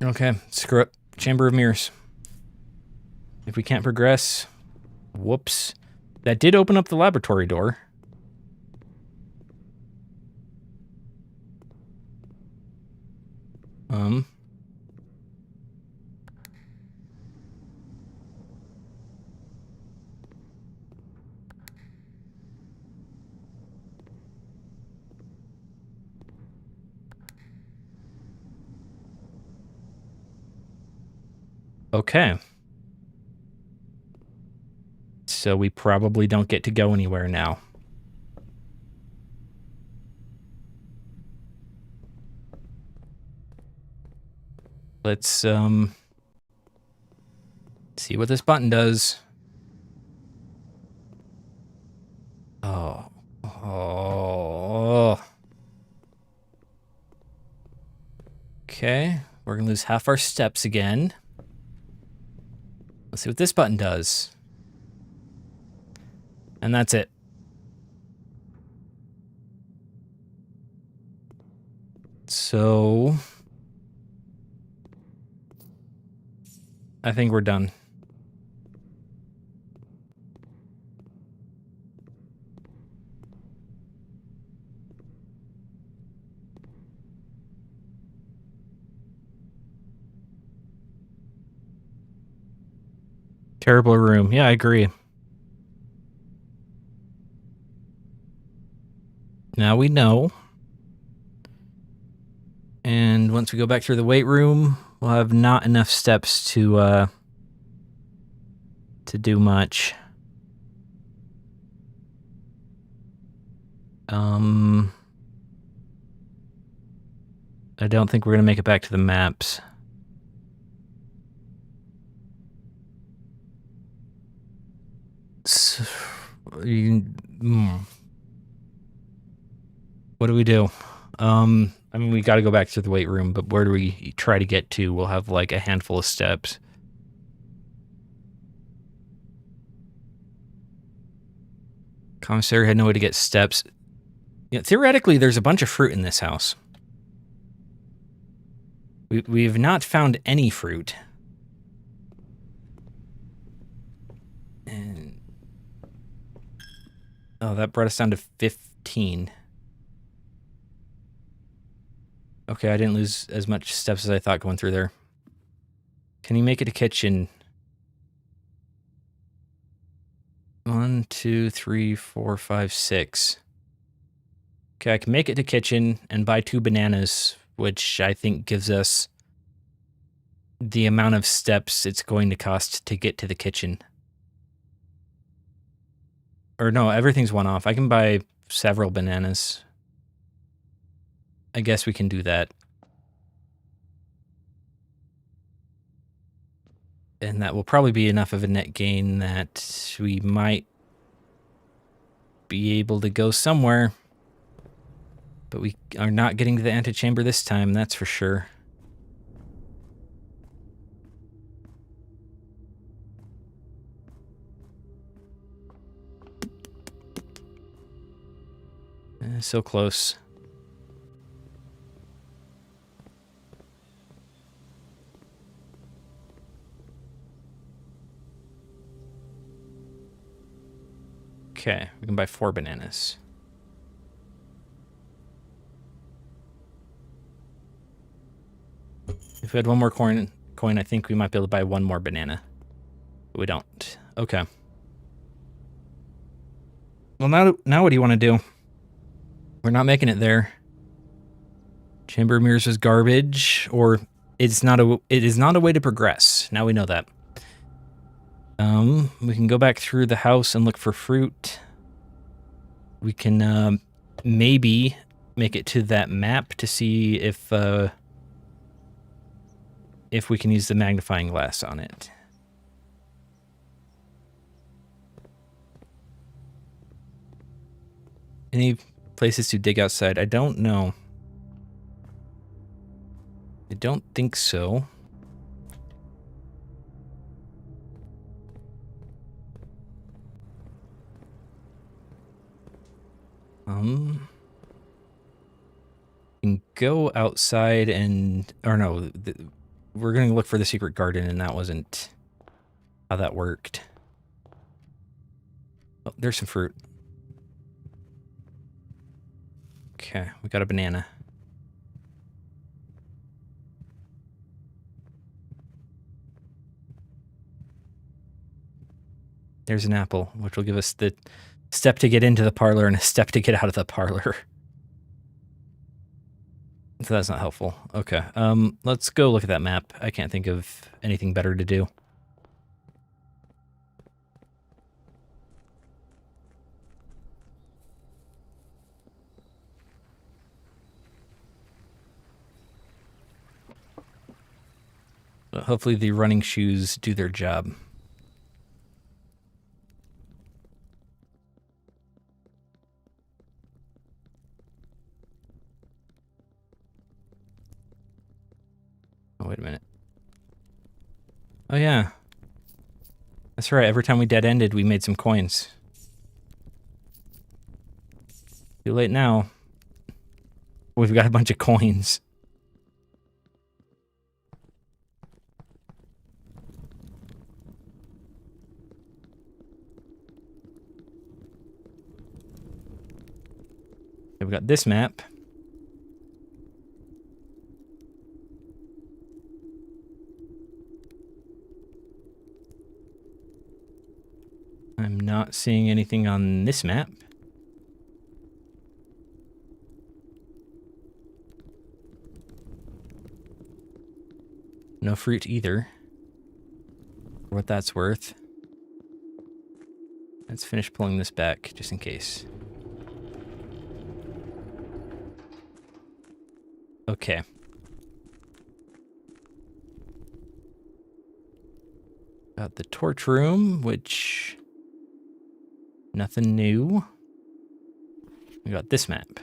Okay, screw it. Chamber of Mirrors. If we can't progress, whoops. That did open up the laboratory door. Okay. So we probably don't get to go anywhere now. Let's see what this button does. Oh. Okay, we're gonna lose half our steps again. Let's see what this button does. And that's it. So I think we're done. Terrible room. Yeah, I agree. Now we know. And once we go back through the weight room, we'll have not enough steps to do much. I don't think we're gonna make it back to the maps. So, what do we do? I mean, we got to go back to the weight room, but where do we try to get to? We'll have like a handful of steps. Commissary had no way to get steps. Yeah, theoretically, there's a bunch of fruit in this house. We've not found any fruit. And oh, that brought us down to 15. Okay, I didn't lose as much steps as I thought going through there. Can you make it a kitchen? 1, 2, 3, 4, 5, 6. Okay, I can make it to kitchen and buy 2 bananas, which I think gives us the amount of steps it's going to cost to get to the kitchen. Or no, everything's one off. I can buy several bananas. I guess we can do that. And that will probably be enough of a net gain that we might be able to go somewhere. But we are not getting to the antechamber this time, that's for sure. So close. Okay, we can buy 4 bananas. If we had one more coin, I think we might be able to buy 1 more banana. But we don't. Okay. Well, now what do you want to do? We're not making it there. Chamber of Mirrors is garbage, or it is not a way to progress. Now we know that. We can go back through the house and look for fruit. We can maybe make it to that map to see if we can use the magnifying glass on it. Any places to dig outside? I don't know. I don't think so. We can go outside and, or no, we're going to look for the secret garden, and that wasn't how that worked. Oh, there's some fruit. Okay, we got a banana. There's an apple, which will give us the step to get into the parlor and a step to get out of the parlor. So that's not helpful. Okay, let's go look at that map. I can't think of anything better to do. But hopefully the running shoes do their job. Oh, wait a minute. Oh, yeah. That's right. Every time we dead-ended, we made some coins. Too late now. We've got a bunch of coins. We've got this map. I'm not seeing anything on this map. No fruit either. For what that's worth. Let's finish pulling this back, just in case. Okay. Got the torch room, which... nothing new. We got this map.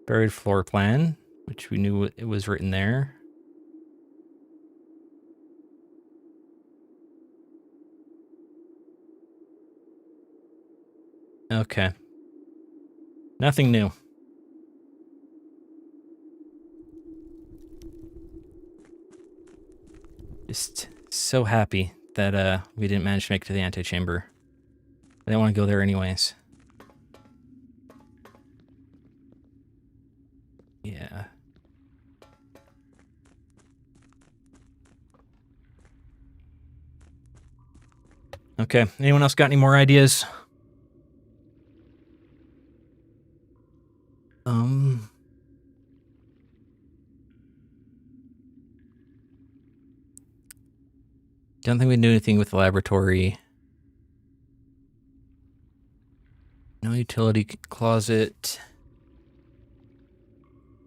Buried floor plan, which we knew it was written there. Okay. Nothing new. Just so happy that we didn't manage to make it to the antechamber. I didn't want to go there anyways. Yeah. Okay, anyone else got any more ideas? Don't think we can do anything with the laboratory. No utility closet.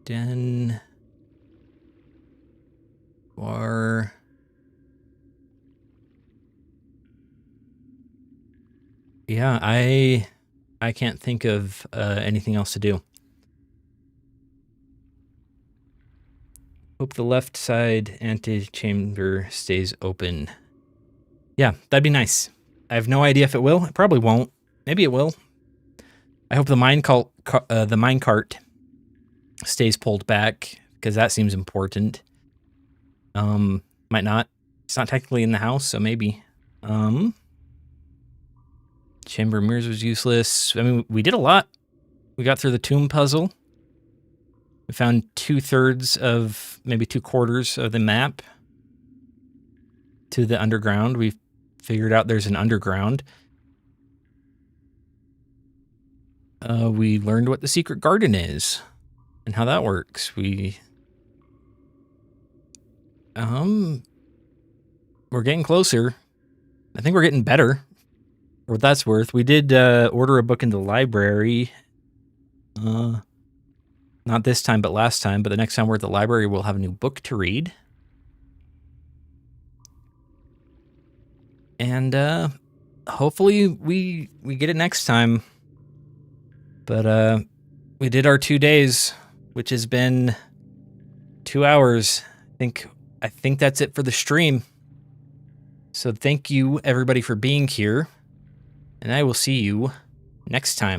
Den. Bar. Yeah, I can't think of anything else to do. Hope the left side antechamber stays open. Yeah, that'd be nice. I have no idea if it will. It probably won't. Maybe it will. I hope the minecart stays pulled back, because that seems important. Might not. It's not technically in the house, so maybe. Chamber of Mirrors was useless. I mean, we did a lot. We got through the tomb puzzle. We found 2/3 of, maybe 2/4 of the map to the underground. We figured out there's an underground. We learned what the secret garden is and how that works. We're getting closer. I think we're getting better, for what that's worth. We did order a book in the library. Not this time, but last time. But the next time we're at the library, we'll have a new book to read. And hopefully we get it next time. But we did our 2 days, which has been 2 hours. I think that's it for the stream. So thank you everybody for being here, and I will see you next time.